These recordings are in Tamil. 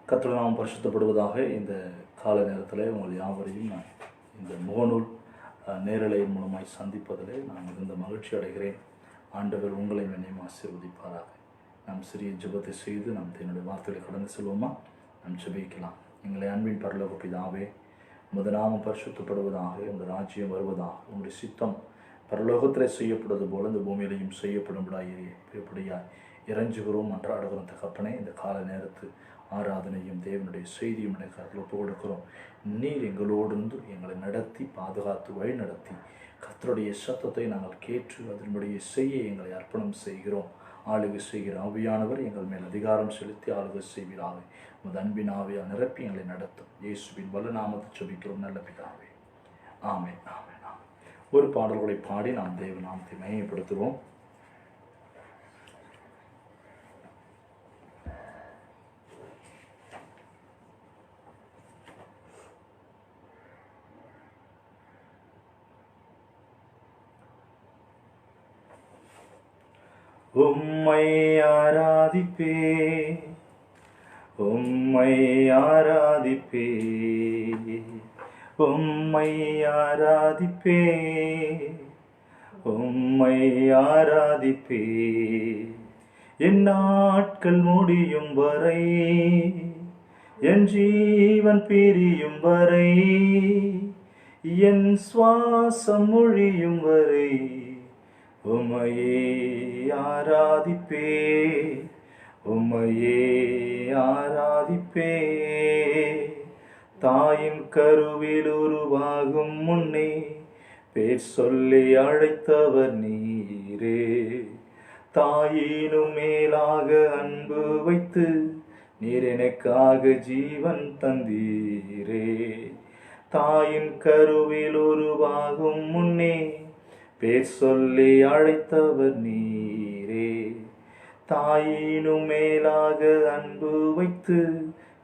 கர்த்தருடைய நாமம் பரிசுத்தப்படுவதாக. இந்த கால நேரத்தில் உங்கள் யாவரையும் நான் இந்த முகநூல் நேரலையின் மூலமாய் சந்திப்பதில் நான் மிகுந்த மகிழ்ச்சி அடைகிறேன். ஆண்டவர் உங்களை என்னையும் ஆசீர்வதிப்பாராக. நாம் சிறிய ஜெபத்தை செய்து நாம் என்னுடைய வார்த்தைகளை கடந்து செல்வோமா? நாம் ஜெபிக்கலாம். எங்களை அன்பின் பரலோக பிதாவே, உமது நாமம் பரிசுத்தப்படுவதாக, உங்கள் ராஜ்யம் வருவதாக, உங்களுடைய சித்தம் பரலோகத்தில் செய்யப்படுவது போல இந்த பூமியிலையும் செய்யப்படும்படியாய் இறைஞ்சுகிறோம், அன்றாடுகிறோம். தகப்பனே, இந்த கால நேரத்து ஆராதனையும் தேவனுடைய செய்தியும் எனக்கு ஒப்பு கொடுக்கிறோம். நீர் எங்களோடு இருந்து எங்களை நடத்தி பாதுகாத்து வழி நடத்தி கர்த்தருடைய சத்தத்தை நாங்கள் கேட்டு அதனுடைய செய்ய எங்களை அர்ப்பணம் செய்கிறோம். ஆளுகை செய்கிற ஆவியானவர் எங்கள் மேல் அதிகாரம் செலுத்தி ஆளுகை செய்வீராக. உமது அன்பின் ஆவியால் நிரப்பி எங்களை நடத்தும். இயேசுவின் வல்ல நாமத்தை ஜெபிக்கிறோம் நல்ல பிதாவே. ஆமென், ஆமென், ஆமென். ஒரு பாடல்களை பாடி நாம் தேவ நாமத்தை மகிமைப்படுத்துவோம். உம்மை ஆராதிப்பே, உம்மை ஆராதிப்பே, உம்மை ஆராதிப்பே, உம்மை ஆராதிப்பே. என் நாட்கள் முடியும் வரை, என் ஜீவன் பிரியும் வரை, என் சுவாசம் ஒழியும் வரை உம்மையே ஆராதிப்பே, உம்மையே ஆராதிப்பே. தாயின் கருவில் உருவாகும் முன்னே பேர் சொல்லி அழைத்தவர் நீரே. தாயினும் மேலாக அன்பு வைத்து நீர் எனக்காக ஜீவன் தந்தீரே. தாயின் கருவில் உருவாகும் முன்னே பேர் சொல்லி அழைத்தவர் நீரே. தாயினும் மேலாக அன்பு வைத்து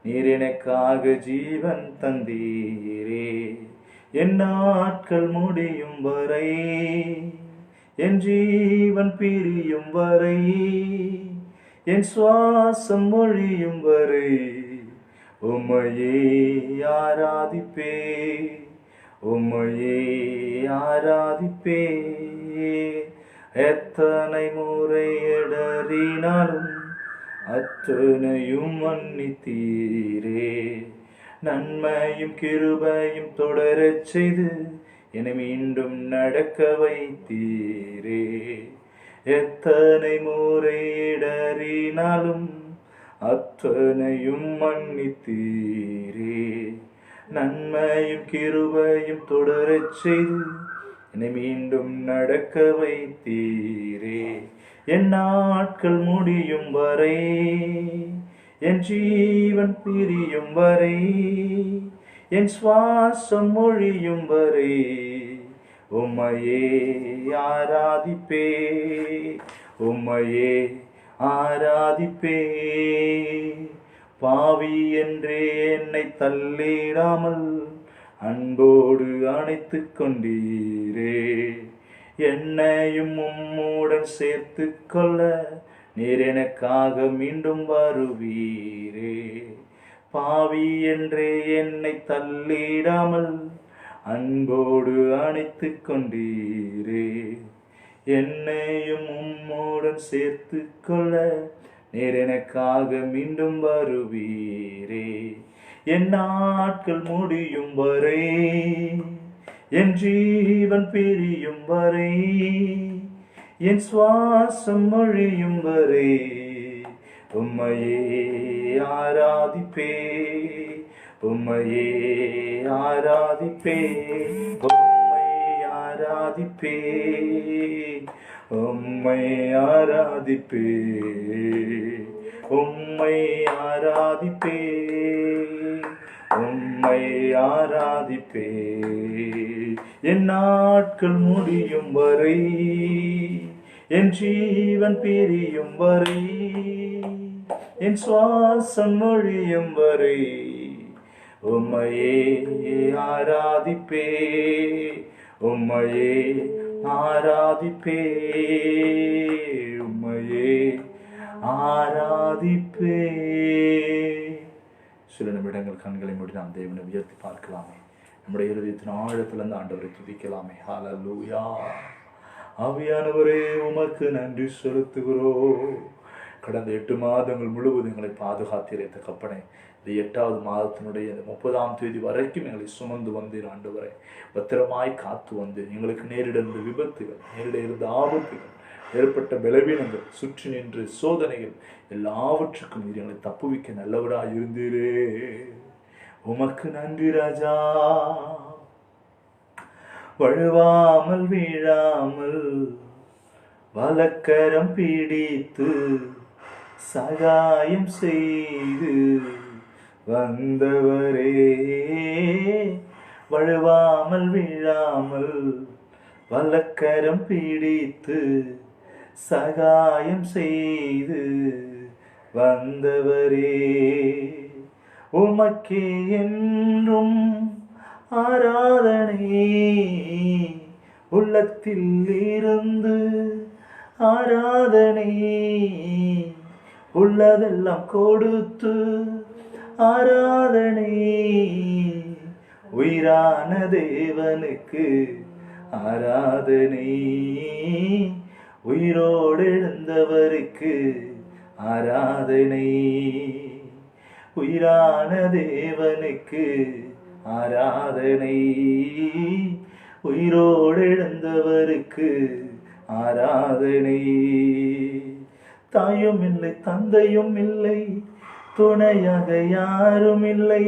நீர் எனக்காக ஜீவன் தந்தீரே. என் நாட்கள் முடியும் வரை, என் ஜீவன் பிரியும் வரை, என் சுவாசம் ஒழியும் வரை உம்மையே ஆராதிப்பே, உம்மையே ஆராதிப்பே. எத்தனை முறை இடறினாலும் அத்தனையும் மன்னித்தீரே. நன்மையும் கிருபையும் தொடரச் செய்து என்னை மீண்டும் நடக்க வைத்தீரே. எத்தனை முறை இடறினாலும் அத்தனையும் மன்னித்தீரே. நன்மையும் கிருபையும் தொடரச் செய்து என்னை மீண்டும் நடக்க வைத்தீரே. என் நாட்கள் முடியும் வரை, என் ஜீவன் பிரியும் வரை, என் சுவாசம் ஒழியும் வரை உம்மையே ஆராதிப்பே, உம்மையே ஆராதிப்பே. பாவி என்றே என்னை தள்ளிடாமல் அன்போடு அணைத்து கொண்டீரே. என்னையும் உம்முடன் சேர்த்து கொள்ள நீர் எனக்காக மீண்டும் வருவீரே. பாவி என்றே என்னை தள்ளிடாமல் அன்போடு அணைத்து கொண்டீரே. என்னையும் உம்முடன் சேர்த்து கொள்ள நீர் எனக்காக மீண்டும் வருவீரே. என் நாட்கள் முடியும் வரை, என் ஜீவன் பிரியும் வரை, என் சுவாசம் ஒழியும் வரை உம்மையே ஆராதிப்பே, உம்மையே ஆராதிப்பே, உம்மை ஆராதிப்பே, உம்மை ஆராதிப்பே, உம்மை ஆராதிப்பே, உம்மை ஆராதிப்பே. என் நாட்கள் முடியும் வரை, என் ஜீவன் பிரியும் வரை, என் சுவாசம் ஒழியும் வரை உம்மையே ஆராதிப்பே, உம்மையே ஆராதிப்பே, உம்மையே ஆராதிப்பே. சில நிமிடங்கள் கண்களை மூடி நாம் தேவனை உயர்த்தி பார்க்கலாமே. நம்முடைய இருதயத்தின் ஆழத்திலிருந்து ஆண்டவரை துதிக்கலாமே. ஹல்லேலூயா. ஆவியானவரே, உமக்கு நன்றி செலுத்துகிறோம். கடந்த 8 மாதங்கள் முழுவதும் எங்களை பாதுகாத்தீரே தகப்பனே. இந்த 8வது மாதத்தினுடைய 30ஆம் தேதி வரைக்கும் எங்களை சுமந்து வந்தீர் ஆண்டவரை. பத்திரமாய் காத்து வந்து எங்களுக்கு நேரிட இருந்த விபத்துகள், நேரிட இருந்த ஆபத்துகள், ஏற்பட்ட பலவீனங்கள், சுற்றி நின்று சோதனைகள் எல்லாவற்றுக்கும் நீர் எங்களை தப்புவிக்க நல்லவராய் இருந்தீரே. உமக்கு நன்றி ராஜா. வழுவாமல் வீழாமல் வலக்கரம் பிடித்து சகாயம் செய்து வந்தவரே. வழுவாமல் வீழாமல் வலக்கரம் பிடித்து சகாயம் செய்து வந்தவரே. உமக்கே என்றும் ஆராதனை, உள்ளத்தில் இருந்து ஆராதனை, உள்ளதெல்லாம் கொடுத்து ஆராதனை. உயிரான தேவனுக்கு ஆராதனை, உயிரோடு எழுந்தவருக்கு ஆராதனை. உயிரான தேவனுக்கு ஆராதனை, உயிரோடு எழுந்தவருக்கு ஆராதனை. தாயும் இல்லை, தந்தையும் இல்லை, துணையாக யாரும் இல்லை.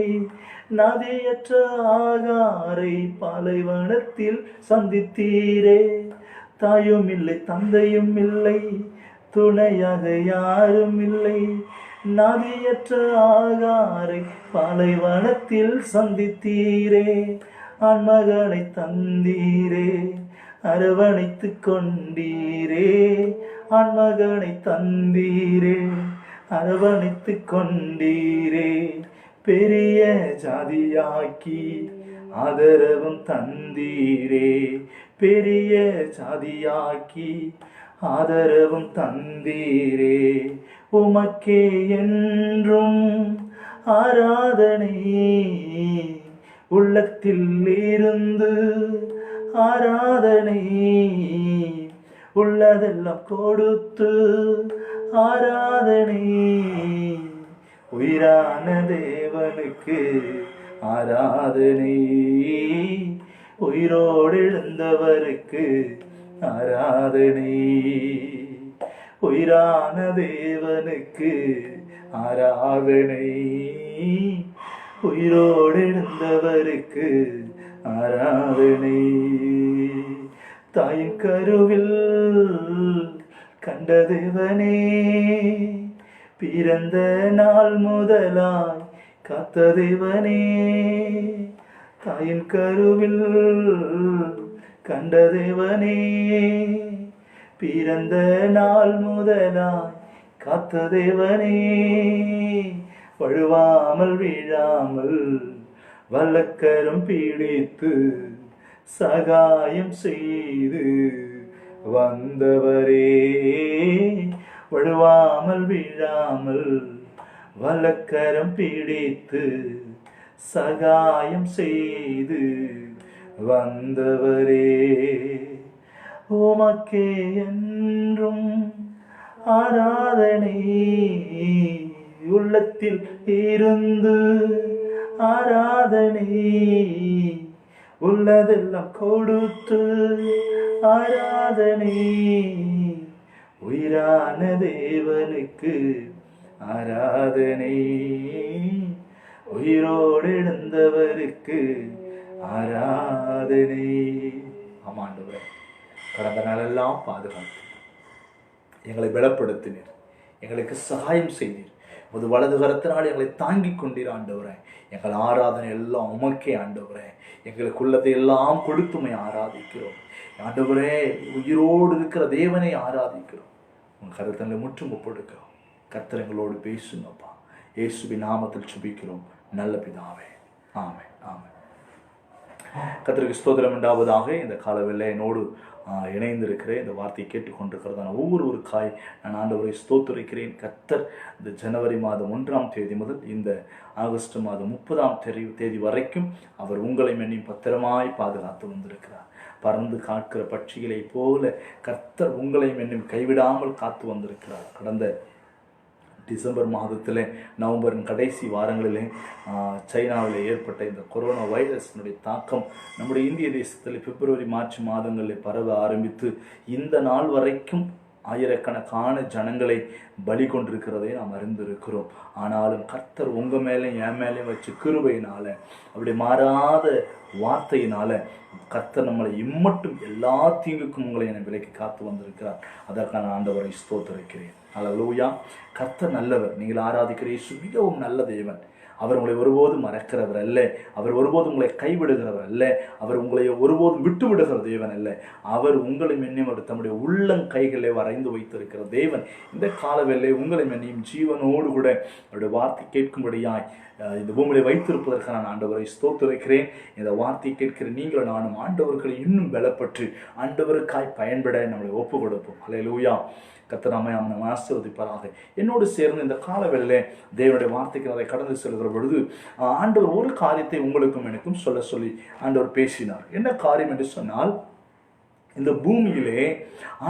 நதியற்ற ஆகாரை பாலைவனத்தில் சந்தித்தீரே. தாயும் இல்லை, தந்தையும் இல்லை, துணையாக யாரும் இல்லை. நதியற்ற ஆகாரை பாலைவனத்தில் சந்தித்தீரே. ஆண்மகனை தந்தீரே, அரவணைத்து கொண்டீரே. ஆண்மகனை தந்தீரே, அரவணைத்து கொண்டீரே. பெரிய ஜாதியாக்கி ஆதரவும் தந்தீரே. பெரிய ஜாதியாக்கி ஆதரவும் தந்தீரே. உமக்கே என்றும் ஆராதனை, உள்ளத்தில் இருந்து ஆராதனை, உள்ளதெல்லாம் கொடுத்து ஆராதனை. உயிரான தேவனுக்கு ஆராதனை, உயிரோடு எழுந்தவருக்கு ஆராதனை. உயிரான தேவனுக்கு ஆராதனை, உயிரோடு எழுந்தவருக்கு ஆராதனை. தாயின் கருவில் கண்ட தேவனே, பிறந்த நாள் முதலாய் காத்த தேவனே. தாயின் கருவில் கண்ட தேவனே, பிறந்த நாள் முதலாய் காத்த தேவனே. வழுவாமல் வீழாமல் வலக்கரம் பிடித்து சகாயம் செய்து வந்தவரே. வழுவாமல் வீழாமல் வலக்கரம் பிடித்து சகாயம் செய்து வந்தவரே. உமக்கே என்றும் ஆராதனை, உள்ளத்தில் இருந்து ஆராதனை, உள்ளதெல்லாம் கொடுத்து ஆராதனை. உயிரான தேவனுக்கு ஆராதனை, உயிரோடு எழுந்தவருக்கு ஆராதனை. ஆமாண்டவரே, கடந்த நாளெல்லாம் பாதுகாத்து எங்களை பலப்படுத்தினீர், எங்களுக்கு சகாயம் செய்தீர். உமது வலது கரத்தினால் எங்களை தாங்கிக் கொண்டீர் ஆண்டவரே. எங்கள் ஆராதனை எல்லாம் உமக்கே ஆண்டவரே. எங்களுக்குள்ளதை எல்லாம் கொடுத்துமை ஆராதிக்கிறோம் ஆண்டவரே. உயிரோடு இருக்கிற தேவனை ஆராதிக்கிறோம். உங்கள் கருத்தங்களை முற்றும் ஒப்படுக்கிறோம். கர்த்தர் எங்களோடு பேசுங்கப்பா. இயேசுவின் நாமத்தில் சுபிக்கிறோம் நல்ல பிதாவே. ஆமென், ஆமென். கர்த்தருக்கு ஸ்தோத்திரம் உண்டாவதாக. இந்த காலவெல்ல என்னோடு இணைந்திருக்கிறேன். இந்த வார்த்தையை கேட்டுக்கொண்டிருக்கிறதான ஒவ்வொரு காய் நான் ஆண்டவரை ஸ்தோத்திரிக்கிறேன். கர்த்தர் இந்த ஜனவரி மாதம் 1ஆம் தேதி முதல் இந்த ஆகஸ்ட் மாதம் 30ஆம் தேதி வரைக்கும் அவர் உங்களை மென்னும் பத்திரமாய் பாதுகாத்து வந்திருக்கிறார். பறந்து காக்கிற பட்சிகளை போல கர்த்தர் உங்களை மென்னும் கைவிடாமல் காத்து வந்திருக்கிறார். கடந்த டிசம்பர் மாதத்தில் நவம்பரின் கடைசி வாரங்களிலே சைனாவில் ஏற்பட்ட இந்த கொரோனா வைரஸினுடைய தாக்கம் நம்முடைய இந்திய தேசத்தில் பிப்ரவரி மார்ச் மாதங்களில் பரவ ஆரம்பித்து இந்த நாள் வரைக்கும் ஆயிரக்கணக்கான ஜனங்களை பலி கொண்டிருக்கிறதை நாம் அறிந்திருக்கிறோம். ஆனாலும் கர்த்தர் உங்கள் மேலே என் மேலே வச்சு கிருபையினால அப்படி மாறாத வார்த்தையினால கர்த்தர் நம்மளை இம்மட்டும் எல்லா தீங்குக்கும் உங்களை என விலைக்கு காத்து வந்திருக்கிறார். அதற்கான ஆண்டவரை ஸ்தோத்திரிக்கிறேன். அல்லேலூயா. கர்த்தர் நல்லவர். நீங்கள் ஆராதிக்கிற இயேசு மிகவும் நல்ல தேவன். அவர் உங்களை ஒருபோதும் மறக்கிறவர் அல்ல. அவர் ஒருபோதும் உங்களை கைவிடுகிறவர் அல்ல. அவர் உங்களை ஒருபோதும் விட்டு விடுகிற தேவன் அல்ல. அவர் உங்களை மென்னும் தம்முடைய உள்ளங்கைகளை வரைந்து வைத்திருக்கிற தேவன். இந்த காலவேளை உங்களை மென்னியும் ஜீவனோடு கூட அவருடைய வார்த்தை கேட்கும்படியாய் இந்த பூமியை வைத்திருப்பதற்கு நான் ஆண்டவரை ஸ்தோத்திரிக்கிறேன். இந்த வார்த்தை கேட்கிற நீங்களும் நானும் ஆண்டவர்களை இன்னும் பலப்பட்டு ஆண்டவருக்காய் பயன்பட நம்மளை ஒப்பு கொடுப்போம். அல்லேலூயா. கர்த்தர் நம்மை ஆசீர்வதிப்பாராக. என்னோடு சேர்ந்து இந்த காலவேளையிலே தேவனுடைய வார்த்தைக்கு அதை கடந்து செல்கிற பொழுது ஆண்டவர் ஒரு காரியத்தை உங்களுக்கும் எனக்கும் சொல்லி ஆண்டவர் பேசினார். என்ன காரியம் என்று சொன்னால், இந்த பூமியிலே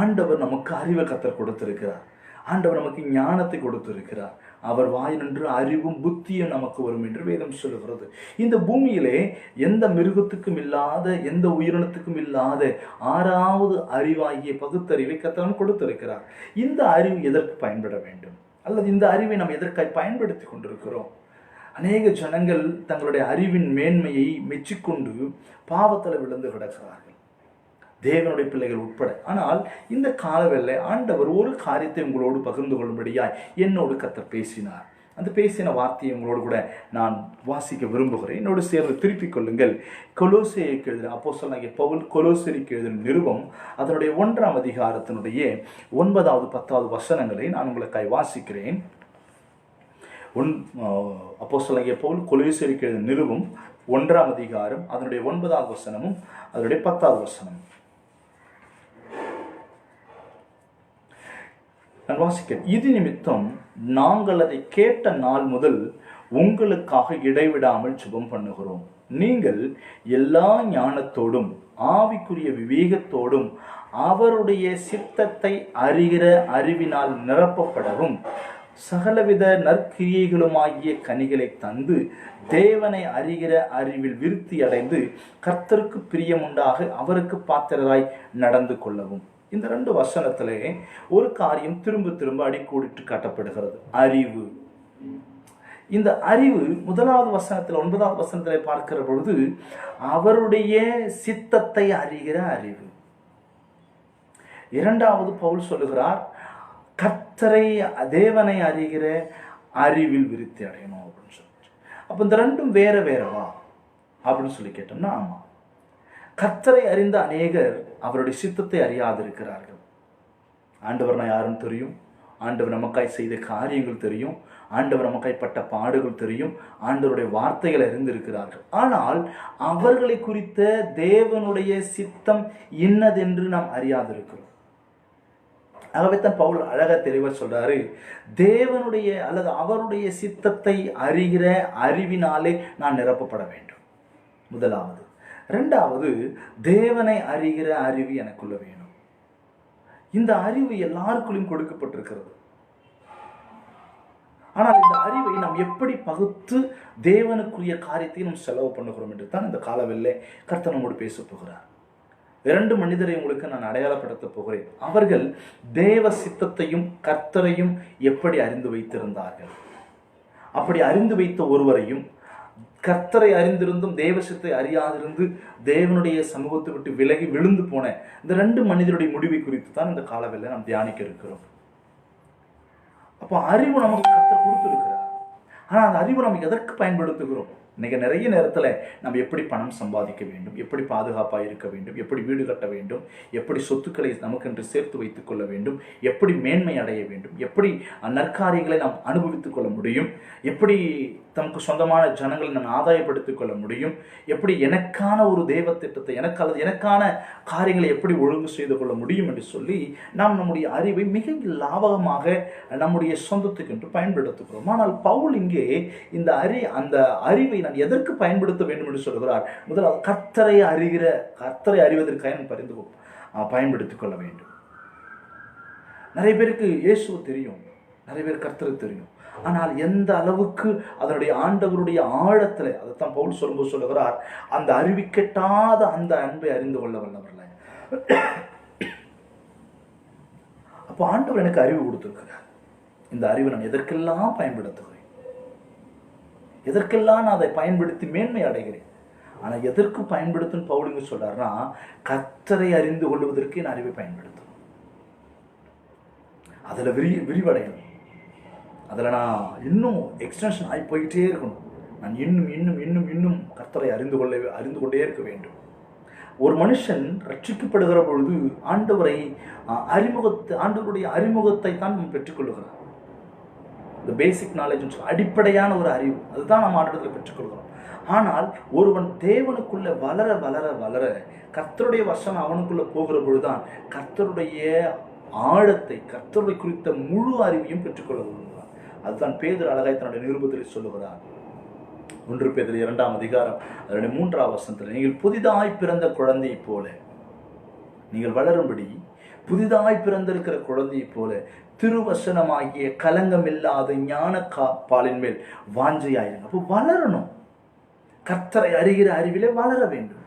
ஆண்டவர் நமக்கு அறிவை கர்த்தர் கொடுத்திருக்கிறார். ஆண்டவர் நமக்கு ஞானத்தை கொடுத்திருக்கிறார். அவர் வாயினின்று அறிவும் புத்தியும் நமக்கு வரும் என்று வேதம் சொல்லுகிறது. இந்த பூமியிலே எந்த மிருகத்துக்கும் இல்லாத, எந்த உயிரினத்துக்கும் இல்லாத 6வது அறிவாகிய பகுத்தறிவை கர்த்தர் கொடுத்திருக்கிறார். இந்த அறிவு எதற்கு பயன்பட வேண்டும், அல்லது இந்த அறிவை நாம் எதற்காக பயன்படுத்தி கொண்டிருக்கிறோம்? அநேக ஜனங்கள் தங்களுடைய அறிவின் மேன்மையை மெச்சிக்கொண்டு பாவத்தில் விழுந்து கிடக்கிறார்கள், தேவனுடைய பிள்ளைகள் உட்பட. ஆனால் இந்த காலவேளை ஆண்டவர் ஒரு காரியத்தை உங்களோடு பகிர்ந்து கொள்ளும்படியாய் என்னோடு கர்த்தர் பேசினார். அந்த பேசின வார்த்தையை உங்களோடு கூட நான் வாசிக்க விரும்புகிறேன். என்னோடு சேர்ந்து திருப்பிக் கொள்ளுங்கள். கொலோசேயருக்கு எழுதின அப்போஸ்தலனாகிய பவுல் கொலோசேயருக்கு எழுதின நிருபம் அதனுடைய 1ஆம் அதிகாரத்தினுடைய 9வது 10வது வசனங்களை நான் உங்களுக்காய் வாசிக்கிறேன். அப்போஸ்தலனாகிய பவுல் கொலோசேயருக்கு எழுதின நிருபம் 1ஆம் அதிகாரம் அதனுடைய 9வது வசனமும் அதனுடைய 10வது வசனமும் நான் வாசிக்கிறேன். இது நிமித்தம் நாங்கள் அதை கேட்ட நாள் முதல் உங்களுக்காக இடைவிடாமல் ஜெபம் பண்ணுகிறோம். நீங்கள் எல்லா ஞானத்தோடும் ஆவிக்குரிய விவேகத்தோடும் அவருடைய சித்தத்தை அறிகிற அறிவினால் நிரப்பப்படவும் சகலவித நற்கிரியைகளுமாகிய கனிகளை தந்து தேவனை அறிகிற அறிவில் விருத்தி அடைந்து கர்த்தருக்கு பிரியமுண்டாக அவருக்கு பாத்திரராய் நடந்து கொள்ளவும். இந்த 2 வசனத்திலே ஒரு காரியம் திரும்ப திரும்ப அடிக்கோடிட்டு காட்டப்படுகிறது, அறிவு. இந்த அறிவு 1வது வசனத்தில் 9வது வசனத்திலே பார்க்கிற பொழுது அவருடைய சித்தத்தை அறிகிற அறிவு. 2வது பவுல் சொல்லுகிறார், கர்த்தரை தேவனை அறிகிற அறிவில் விருத்தி அடையணும் அப்படின்னு சொல்லிட்டு. அப்போ இந்த 2ம் வேற வேறவா அப்படின்னு சொல்லி கேட்டோம்னா, ஆமா. கர்த்தரை அறிந்த அநேகர் அவருடைய சித்தத்தை அறியாதிருக்கிறார்கள். ஆண்டவர் நான் யாருன்னு தெரியும், ஆண்டவர் நமக்காய் செய்த காரியங்கள் தெரியும், ஆண்டவர் நமக்காய் பட்ட பாடுகள் தெரியும், ஆண்டவருடைய வார்த்தைகள் அறிந்திருக்கிறார்கள். ஆனால் அவர்களை குறித்த தேவனுடைய சித்தம் இன்னதென்று நாம் அறியாதிருக்கிறோம். ஆகவே தான் பவுல் அழகா தெளிவா சொல்றாரு, தேவனுடைய அல்லது அவருடைய சித்தத்தை அறிகிற அறிவினாலே நான் நிரப்பப்பட வேண்டும். 1வது. 2வது, தேவனை அறிகிற அறிவு எனக்குள்ள வேணும். இந்த அறிவு எல்லாருக்குள்ளும் கொடுக்கப்பட்டிருக்கிறது. ஆனால் இந்த அறிவை நாம் எப்படி பகுத்து தேவனுக்குரிய காரியத்தை நாம் செலவு பண்ணுகிறோம் என்று தான் இந்த காலவெல்லை கர்த்தர் நம்மோடு பேச போகிறார். 2 மனிதரை உங்களுக்கு நான் அடையாளப்படுத்த போகிறேன். அவர்கள் தேவ சித்தத்தையும் கர்த்தரையும் எப்படி அறிந்து வைத்திருந்தார்கள். அப்படி அறிந்து வைத்த ஒருவரையும், கர்த்தரை அறிந்திருந்தும் தேவசத்தை அறியாதிருந்து தேவனுடைய சமூகத்தை விட்டு விலகி விழுந்து போன இந்த 2 மனிதருடைய முடிவை குறித்து தான் இந்த காலவெல்லை நாம் தியானிக்க இருக்கிறோம். அப்போ அறிவு நமக்கு கர்த்தர் கொடுத்திருக்கிறார். ஆனால் அந்த அறிவு நம்ம எதற்கு பயன்படுத்துகிறோம்? இன்றைக்கி நிறைய நேரத்தில் நம்ம எப்படி பணம் சம்பாதிக்க வேண்டும், எப்படி பாதுகாப்பாக இருக்க வேண்டும், எப்படி வீடு கட்ட வேண்டும், எப்படி சொத்துக்களை நமக்கென்று சேர்த்து வைத்துக் கொள்ள வேண்டும், எப்படி மேன்மை அடைய வேண்டும், எப்படி நற்காரியங்களை நாம் அனுபவித்துக் கொள்ள முடியும், எப்படி தமக்கு சொந்தமான ஜனங்களை நாம் ஆதாயப்படுத்திக் கொள்ள முடியும், எப்படி எனக்கான ஒரு தெய்வ திட்டத்தை எனக்கான காரியங்களை எப்படி ஒழுங்கு செய்து கொள்ள முடியும் என்று சொல்லி நாம் நம்முடைய அறிவை மிக லாபகமாக நம்முடைய சொந்தத்துக்கென்று பயன்படுத்துகிறோம். ஆனால் பவுல் இங்கே அந்த அறிவை நான் எதற்கு பயன்படுத்த வேண்டும் என்று சொல்கிறார்? முதலாவது கர்த்தரை அறிவதற்காக பயன்படுத்திக் கொள்ள வேண்டும். நிறைய பேருக்கு இயேசுவை தெரியும், நிறைய பேர் கர்த்தரை தெரியும். ஆனால் எந்த அளவுக்கு அதனுடைய ஆண்டவருடைய ஆழத்தில், அதைத்தான் பவுல் சொல்லும்போது சொல்லுகிறார், அந்த அறிவிக்கட்டாத அந்த அன்பை அறிந்து கொள்ள வல்லவர்ல. அப்போ ஆண்டவர் எனக்கு அறிவு கொடுத்திருக்கிறார். இந்த அறிவை நான் எதற்கெல்லாம் பயன்படுத்துகிறேன், எதற்கெல்லாம் நான் அதை பயன்படுத்தி மேன்மை அடைகிறேன். ஆனால் எதற்கு பயன்படுத்துன்னு பவுலுங்க சொல்றாருன்னா, கர்த்தரை அறிந்து கொள்வதற்கு என் அறிவை பயன்படுத்தும், அதில் விரிவடையணும், அதில் நான் இன்னும் எக்ஸ்டென்ஷன் ஆகி போயிட்டே இருக்கணும். நான் இன்னும் இன்னும் இன்னும் இன்னும் கர்த்தரை அறிந்து கொண்டே இருக்க வேண்டும். ஒரு மனுஷன் ரட்சிக்கப்படுகிற பொழுது ஆண்டவருடைய அறிமுகத்தை தான் நாம் பெற்றுக்கொள்ளுகிறோம். இந்த பேசிக் நாலேஜ், அடிப்படையான ஒரு அறிவு, அதுதான் நாம் ஆண்டவரில் பெற்றுக்கொள்கிறோம். ஆனால் ஒருவன் தேவனுக்குள்ள வளர வளர வளர கர்த்தருடைய வசனம் அவனுக்குள்ள போகிற பொழுதுதான் கர்த்தருடைய ஆழத்தை, கர்த்தரை குறித்த முழு அறிவையும் பெற்றுக்கொள்ள விரும்புகிறார். அதுதான் பேதுரு அழகாய் தன்னுடைய நிருபத்தில் சொல்லுகிறார். 1 பேதுரு 2ஆம் அதிகாரம் 3ஆம் வசனத்தில், நீங்கள் புதிதாய் பிறந்த குழந்தையை போல, நீங்கள் வளரும்படி புதிதாய் பிறந்திருக்கிற குழந்தையை போல திருவசனமாகிய கலங்கமில்லாத ஞான பாலின் மேல் வாஞ்சையாயிருங்க. அப்போ வளரணும், கர்த்தரை அறிகிற அறிவிலே வளர வேண்டும்,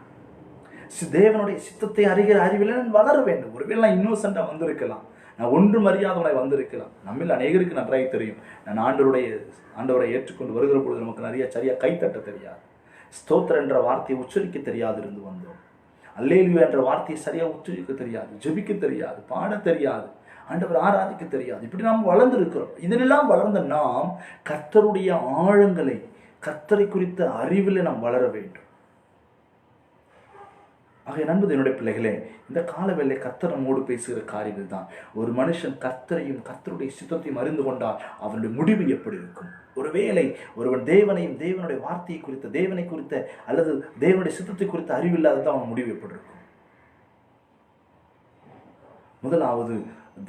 தேவனுடைய சித்தத்தை அறிகிற அறிவிலே வளர வேண்டும். ஒருவேளை நான் இன்னோசென்ட்டாக வந்திருக்கலாம், நான் ஒன்றும் அறியாதவனாய் வந்திருக்கலாம். நம்மில் அநேகருக்கு நன்றாக தெரியும், நான் ஆண்டவரை ஏற்றுக்கொண்டு வருகிற பொழுது நமக்கு நிறைய சரியாக கைத்தட்ட தெரியாது, ஸ்தோத்திரம் என்ற வார்த்தையை உச்சரிக்க தெரியாது இருந்து வந்தோம், அல்லேலூயா என்ற வார்த்தையை சரியாக உச்சரிக்க தெரியாது, ஜெபிக்க தெரியாது, பாட தெரியாது, ஆண்டவர் ஆராதிக்க தெரியாது. இப்படி நாம் வளர்ந்துருக்கிறோம். இதனெல்லாம் வளர்ந்த நாம் கர்த்தருடைய ஆழங்களை, கர்த்தரை குறித்த அறிவில் நாம் வளர வேண்டும். ஆக நண்பது என்னுடைய பிள்ளைகளே, இந்த காலவேளை கர்த்தர் நம்மோடு பேசுகிற காரியங்கள் தான். ஒரு மனுஷன் கர்த்தரையும் கர்த்தருடைய சித்தத்தையும் அறிந்து கொண்டால் அவனுடைய முடிவு எப்படி இருக்கும்? ஒருவேளை ஒருவன் தேவனையும் தேவனுடைய வார்த்தையை குறித்த, தேவனை குறித்த அல்லது தேவனுடைய சித்தத்தை குறித்த அறிவில்லாததான் அவன் முடிவு எப்படி இருக்கும்? முதலாவது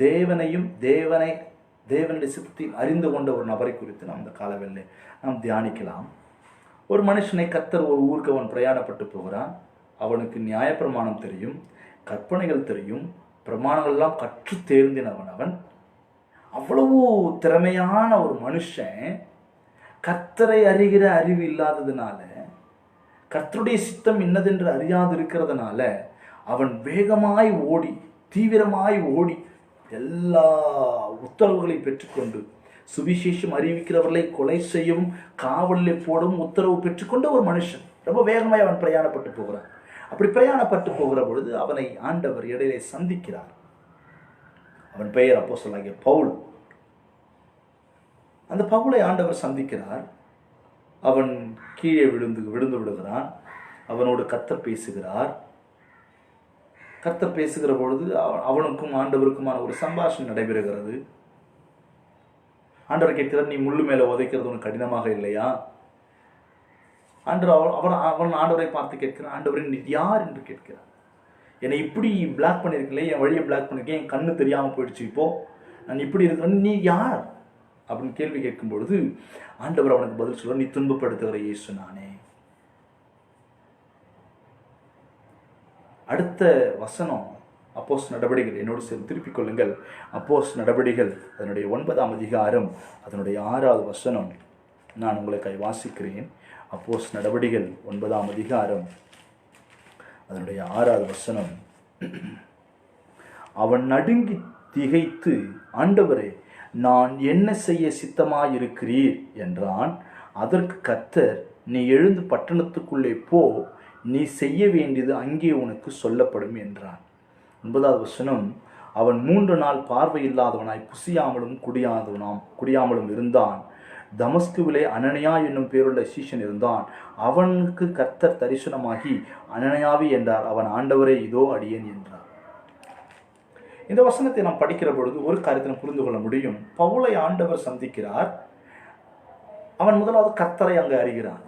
தேவனையும் தேவனுடைய சித்தத்தையும் அறிந்து கொண்ட ஒரு நபரை குறித்து நாம் இந்த காலவேளை நாம் தியானிக்கலாம். ஒரு மனுஷனை கர்த்தர் ஒரு ஊருக்கு அவன் பிரயாணப்பட்டு போகிறான். அவனுக்கு நியாயப்பிரமாணம் தெரியும், கற்பனைகள் தெரியும், பிரமாணங்கள்லாம் கற்று தேர்ந்தினவன் அவன். அவ்வளவு திறமையான ஒரு மனுஷன் கர்த்தரை அறிகிற அறிவு இல்லாததுனால, கர்த்தருடைய சித்தம் என்னதென்று அறியாது இருக்கிறதுனால அவன் வேகமாய் ஓடி, தீவிரமாய் ஓடி எல்லா உத்தரவுகளையும் பெற்றுக்கொண்டு, சுவிசேஷம் அறிவிக்கிறவர்களை கொலை செய்யவும் காவலில் போடவும் உத்தரவு பெற்றுக்கொண்ட ஒரு மனுஷன் ரொம்ப வேகமாய் அவன் பிரயாணப்பட்டு போகிறான். அப்படி பிரயாணப்பட்டு போகிற பொழுது அவனை ஆண்டவர் இடையிலே சந்திக்கிறார். அவன் பெயர் அப்போஸ்தலனாகிய பவுல். அந்த பவுலை ஆண்டவர் சந்திக்கிறார். அவன் கீழே விழுந்து விடுகிறான். அவனோடு கர்த்தர் பேசுகிறார். கர்த்தர் பேசுகிற பொழுது அவனுக்கும் ஆண்டவருக்குமான ஒரு சம்பாஷணை நடைபெறுகிறது. ஆண்டவர் கேட்கிறார், நீ முள்ளு மேலே உதைக்கிறது உனக்கு கடினமாக இல்லையா? அவன் ஆண்டவரை பார்த்து கேட்கிறான், ஆண்டவரை நீ யார் என்று கேட்கிறான். என்னை இப்படி பிளாக் பண்ணியிருக்கல, என் வழியை பிளாக் பண்ணியிருக்கேன், என் கண்ணு தெரியாமல் போயிடுச்சு, இப்போ நான் இப்படி இருக்கிறேன், நீ யார் அப்படின்னு கேள்வி கேட்கும் பொழுது ஆண்டவர் அவனுக்கு பதில் சொல்ல, நீ துன்பப்படுத்துகிற இயேசு நானே. அடுத்த வசனம் அப்போஸ்தலர் நடபடிகள், என்னோடு சேர்ந்து திருப்பிக் கொள்ளுங்கள். அப்போஸ்தலர் நடபடிகள் அதனுடைய 9ஆம் அதிகாரம் அதனுடைய 6வது வசனம் நான் உங்களுக்காக வாசிக்கிறேன். அப்போஸ்தலர் நடபடிகள் 9ஆம் அதிகாரம் அதனுடைய 6வது வசனம். அவன் நடுங்கி திகைத்து, ஆண்டவரே, நான் என்ன செய்ய சித்தமாயிருக்கிறீர் என்றான். அதற்கு கர்த்தர், நீ எழுந்து பட்டணத்துக்குள்ளே போ, நீ செய்ய வேண்டியது அங்கே உனக்கு சொல்லப்படும் என்றான். 9வது வசனம். அவன் 3 நாள் பார்வையில்லாதவனாய் புசியாமலும் குடியாமலும் இருந்தான். தமஸ்குவிலே அனனியா என்னும் பேருள்ள சீஷன் இருந்தான். அவனுக்கு கர்த்தர் தரிசனமாகி அனனியாவி என்றார். அவன் ஆண்டவரே இதோ அடியேன் என்றார். இந்த வசனத்தை நாம் படிக்கிற பொழுது ஒரு காரியத்தை புரிந்து கொள்ள முடியும். பவுலை ஆண்டவர் சந்திக்கிறார். அவன் முதலாவது கர்த்தரை அங்கு அறிகிறான்.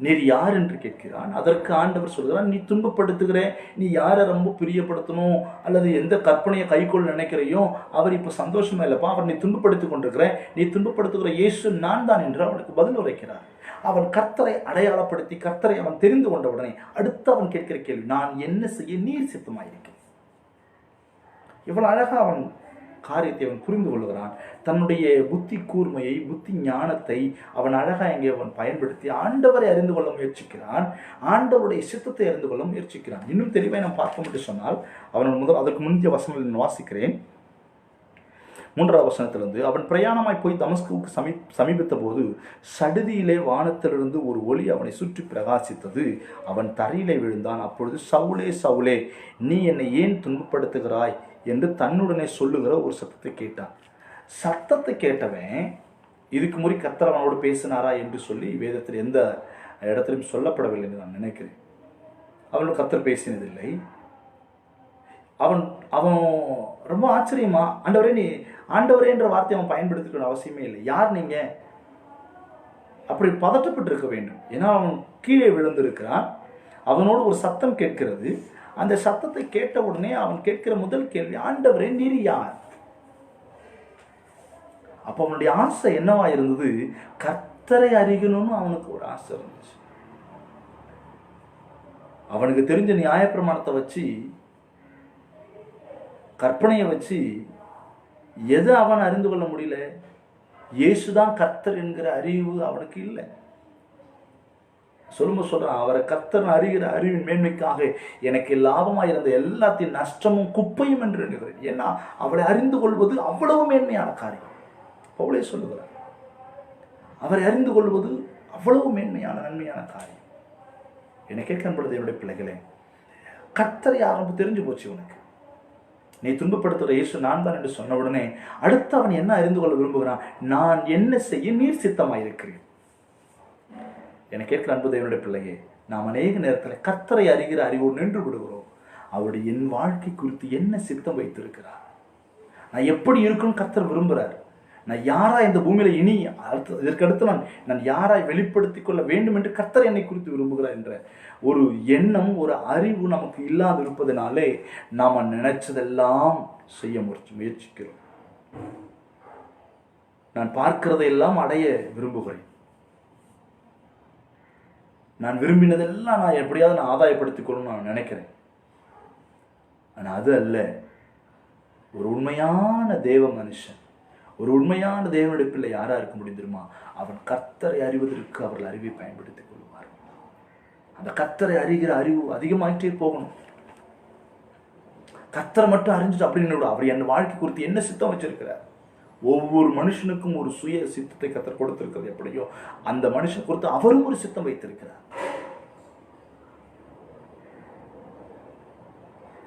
நீர் யார் என்று கேட்கிறான். அதற்கு ஆண்டவர் சொல்கிறான், நீ துன்பப்படுத்துகிற, நீ யாரை ரொம்ப பிரியப்படுத்தணும் அல்லது எந்த கற்பனையை கைக்கொள்ள நினைக்கிறையோ அவர் இப்போ சந்தோஷமா இல்லைப்பா, அவர் நீ துன்பப்படுத்தி கொண்டிருக்கிற, நீ துன்பப்படுத்துகிற இயேசு நான் தான் என்று அவனுக்கு பதில் உரைக்கிறார். அவன் கர்த்தரை அடையாளப்படுத்தி கர்த்தரை அவன் தெரிந்து கொண்ட உடனே அடுத்து அவன் கேட்கிற கேள்வி, நான் என்ன செய்ய நீர் சித்தமாயிருக்கிறேன். இவ்வளவு அழகா அவன் காரியத்தை அவன் புரிந்து கொள்கிறான். தன்னுடைய புத்தி கூர்மையை, புத்தி ஞானத்தை அவன் அழகா இங்கே அவன் பயன்படுத்தி ஆண்டவரை அறிந்து கொள்ள முயற்சிக்கிறான். ஆண்டவருடைய சித்தத்தை அறிந்து கொள்ள முயற்சிக்கிறான். இன்னும் தெளிவாக நாம் பார்க்க முடியும் சொன்னால் அவன் அதற்கு முந்தைய வசனத்தில் வாசிக்கிறேன். 3வது வசனத்திலிருந்து, அவன் பிரயாணமாய் போய் தமஸ்குவுக்கு சமீபித்த போது சடுதியிலே வானத்திலிருந்து ஒரு ஒளி அவனை சுற்றி பிரகாசித்தது. அவன் தரையிலே விழுந்தான். அப்பொழுது சவுலே சவுலே, நீ என்னை ஏன் துன்பப்படுத்துகிறாய் என்று தன்னுடனே சொல்லுகிற ஒரு சத்தத்தை கேட்டான். சத்தத்தை கேட்டவன் இதுக்கு முறை கர்த்தர் அவனோடு பேசினாரா என்று சொல்லி வேதத்தில் எந்த இடத்திலும் சொல்லப்படவில்லை என்று நான் நினைக்கிறேன். அவனோடு கர்த்தர் பேசினதில்லை. அவன் அவன் ரொம்ப ஆச்சரியமா, ஆண்டவரே என்ற வார்த்தை அவன் பயன்படுத்திக்க அவசியமே இல்லை. யார் நீங்க? அப்படி பதட்டப்பட்டு இருக்க வேண்டும். ஏன்னா அவன் கீழே விழுந்திருக்கிறான். அவனோடு ஒரு சத்தம் கேட்கிறது. அந்த சத்தத்தை கேட்ட உடனே அவன் கேட்கிற முதல் கேள்வி, ஆண்டவரே நீர் யார்? அப்ப அவனுடைய ஆசை என்னவா இருந்தது? கர்த்தரை அறியணும்னு அவனுக்கு ஒரு ஆசை இருந்துச்சு. அவனுக்கு தெரிஞ்ச நியாயப்பிரமாணத்தை வச்சு, கற்பனையை வச்சு எதை அவன் அறிந்து கொள்ள முடியல? இயேசுதான் கர்த்தர் என்கிற அறிவு அவனுக்கு இல்லை. சொல்றான், அவரை கர்த்தர் அறிகிற அறிவின் மேன்மைக்காக எனக்கு லாபமாக இருந்த எல்லாத்தையும் நஷ்டமும் குப்பையும் என்று எண்ணுகிறேன். ஏன்னா அவளை அறிந்து கொள்வது அவ்வளவு மேன்மையான காரியம். பவுலே சொல்லுகிறார், அவரை அறிந்து கொள்வது அவ்வளவு மேன்மையான நன்மையான காரியம். என்னை கேட்கப்படுது என்னுடைய பிள்ளைகளே, கர்த்தரை ஆரம்பம் தெரிஞ்சு போச்சு உனக்கு. நீ துன்பப்படுத்துகிற இயேசு நான் தான் என்று சொன்ன உடனே அடுத்து அவன் என்ன அறிந்து கொள்ள விரும்புகிறான்? நான் என்ன செய்ய நீர் சித்தமாயிருக்கிறேன். என்னை கேட்கிற அன்பு தேவனுடைய பிள்ளையே, நாம் அநேக நேரத்தில் கர்த்தரை அறிகிற அறிவோடு நின்று விடுகிறோம். அவருடைய என் வாழ்க்கை குறித்து என்ன சித்தம் வைத்திருக்கிறார், நான் எப்படி இருக்கணும் கர்த்தர் விரும்புகிறார், நான் யாராய் இந்த பூமியில இனி இதற்கடுத்து நான் யாராய் வெளிப்படுத்திக் கொள்ள வேண்டும் என்று கர்த்தர் என்னை குறித்து விரும்புகிறார் என்ற ஒரு எண்ணம், ஒரு அறிவு நமக்கு இல்லாது இருப்பதனாலே நாம நினைச்சதெல்லாம் செய்ய முயற்சிக்கிறோம். நான் பார்க்கிறதையெல்லாம் அடைய விரும்புகிறேன். நான் விரும்பினதெல்லாம் நான் எப்படியாவது நான் ஆதாயப்படுத்திக் கொள்ளணும்னு நான் நினைக்கிறேன். ஆனால் அது அல்ல. ஒரு உண்மையான தேவ மனுஷன், ஒரு உண்மையான தேவனுடைய பிள்ளை யாரா இருக்க முடியும் தெரியுமா? அவன் கர்த்தரை அறிவதற்கு அவர்கள் அறிவை பயன்படுத்திக் கொள்வார். அந்த கர்த்தரை அறிகிற அறிவு அதிகமாயிட்டே போகணும். கர்த்தரை மட்டும் அறிஞ்சிட்டு அப்படின்னு அவர் என் வாழ்க்கை குறித்து என்ன சித்தம் வச்சிருக்கிறார். ஒவ்வொரு மனுஷனுக்கும் ஒரு சுய சித்தத்தை கர்த்தர் கொடுத்திருக்கிறது. எப்படியோ அந்த மனுஷன் குறித்து அவரும் ஒரு சித்தம் வைத்திருக்கிறார்.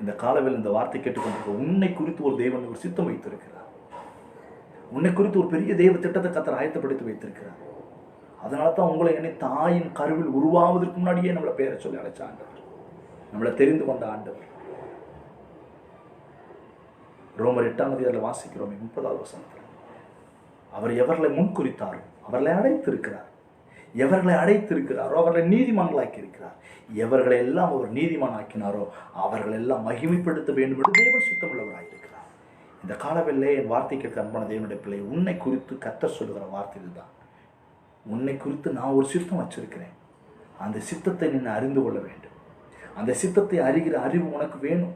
இந்த காலவில் இந்த வார்த்தை கேட்டுக்கொண்டிருக்க உன்னை குறித்து ஒரு தேவன் ஒரு சித்தம் வைத்திருக்கிறார். உன்னை குறித்து ஒரு பெரிய தெய்வ திட்டத்தை கர்த்தர் ஆயத்தப்படுத்தி வைத்திருக்கிறார். அதனால தான் உங்களை என்னை தாயின் கருவில் உருவாவதற்கு முன்னாடியே நம்மளை பேரை சொல்லி அழைச்ச ஆண்டவர், நம்மளை தெரிந்து கொண்ட ஆண்டவர். ரோமர் 8ஆம் அதிகாரத்தில் வாசிக்கிறோம் 30வது வசனத்தில், அவர் எவர்களை முன்குறித்தாரோ அவர்களை அடைத்திருக்கிறார், எவர்களை அடைத்திருக்கிறாரோ அவர்களை நீதிமான்களாக்கி இருக்கிறார், எவர்களை எல்லாம் அவர் நீதிமான் ஆக்கினாரோ அவர்கள் எல்லாம் மகிமைப்படுத்த வேண்டும் என்று தேவன் சித்தம் உள்ளவராயிருக்கிறார். இந்த காலவெல்லே என் வார்த்தை கேட்க அன்பான தேவனுடைய பிள்ளை, உன்னை குறித்து கர்த்தர் சொல்லுகிற வார்த்தை இதுதான். உன்னை குறித்து நான் ஒரு சித்தம் வச்சிருக்கிறேன். அந்த சித்தத்தை நீ அறிந்து கொள்ள வேண்டும். அந்த சித்தத்தை அறிகிற அறிவு உனக்கு வேணும்.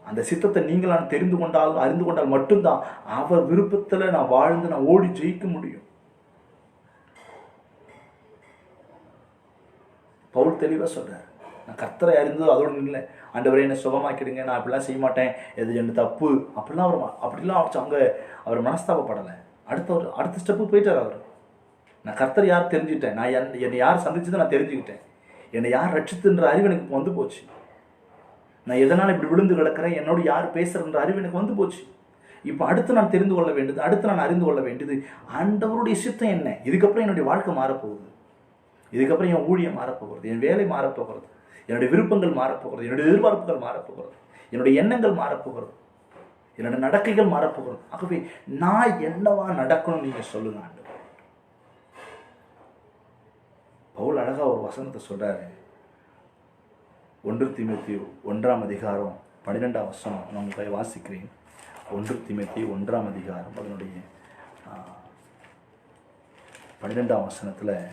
அந்த சித்தத்தை நீங்கள் நான் தெரிந்து கொண்டால் அறிந்து கொண்டால் மட்டும்தான் அவர் விருப்பத்தில் நான் வாழ்ந்து நான் ஓடி ஜெயிக்க முடியும். பவுல் தெளிவாக சொல்றார், நான் கர்த்தரை அறிந்தது அதோடு இல்லை, ஆண்டவரே என்னை சுகமாக்கிடுங்க, நான் அப்படிலாம் செய்ய மாட்டேன், எது என்ன தப்பு அப்படிலாம் அங்கே அவர் மனஸ்தாபப்படலை. அடுத்த ஸ்டெப்பு போயிட்டார் அவர். நான் கர்த்தர் யார் தெரிஞ்சுக்கிட்டேன், நான் என்னை யார் சந்திச்சதை நான் தெரிஞ்சுக்கிட்டேன், என்னை யார் ரட்சித்துன்ற அறிவு எனக்கு வந்து போச்சு, நான் எதனால் இப்படி விழுந்து கிடக்கிறேன், என்னோட யார் பேசுறன்ற அறிவு எனக்கு வந்து போச்சு, இப்போ அடுத்து நான் தெரிந்து கொள்ள வேண்டியது, அடுத்து நான் அறிந்து கொள்ள வேண்டியது ஆண்டவருடைய சித்தம் என்ன. இதுக்கப்புறம் என்னுடைய வாழ்க்கை மாறப்போகுது, இதுக்கப்புறம் என் ஊழியம் மாறப்போகிறது, என் வேலை மாறப்போகிறது, என்னுடைய விருப்பங்கள் மாறப்போகிறது, என்னுடைய எதிர்பார்ப்புகள் மாறப்போகிறது, என்னுடைய எண்ணங்கள் மாறப்போகிறது, என்னுடைய நடக்கைகள் மாறப்போகிறது. ஆகவே நான் என்னவா நடக்கணும் நீங்கள் சொல்லுங்க ஆண்டவர். பவுல் அழகா ஒரு வசனத்தை சொல்றாரு. 1 தீமோத்தேயு 1:12 நான் உங்களுக்கு வாசிக்கிறேன். 1 தீமோத்தேயு 1 அதனுடைய 12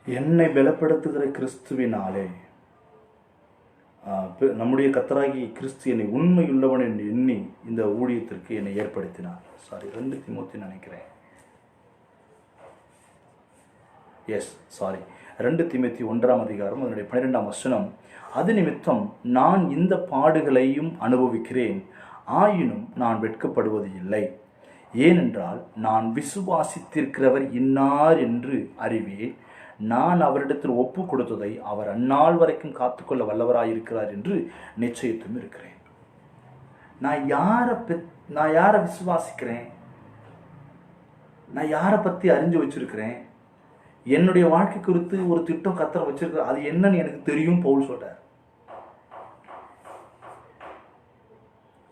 என்னை பலப்படுத்துகிற கிறிஸ்துவினாலே நம்முடைய கர்த்தராகிய கிறிஸ்து என்னை உண்மையுள்ளவன் என்று எண்ணி இந்த ஊழியத்திற்கு என்னை ஏற்படுத்தினார். 2 தீமோத்தேயு நினைக்கிறேன். 2 தீமோத்தேயு 1 அதனுடைய 12 அது நிமித்தம் நான் இந்த பாடுகளையும் அனுபவிக்கிறேன், ஆயினும் நான் வெட்கப்படுவது இல்லை. ஏனென்றால் நான் விசுவாசித்திருக்கிறவர் இன்னார் என்று அறிவேன். நான் அவரிடத்தில் ஒப்பு கொடுத்ததை அவர் அந்நாள் வரைக்கும் காத்துக்கொள்ள வல்லவராயிருக்கிறார் என்று நிச்சயத்தும் இருக்கிறேன். நான் யாரை விசுவாசிக்கிறேன், நான் யாரை பற்றி அறிஞ்சு வச்சிருக்கிறேன், என்னுடைய வாழ்க்கை குறித்து ஒரு திட்டம் கர்த்தர் வச்சிருக்கிற, அது என்னன்னு எனக்கு தெரியும் பவுல் சொல்றார்.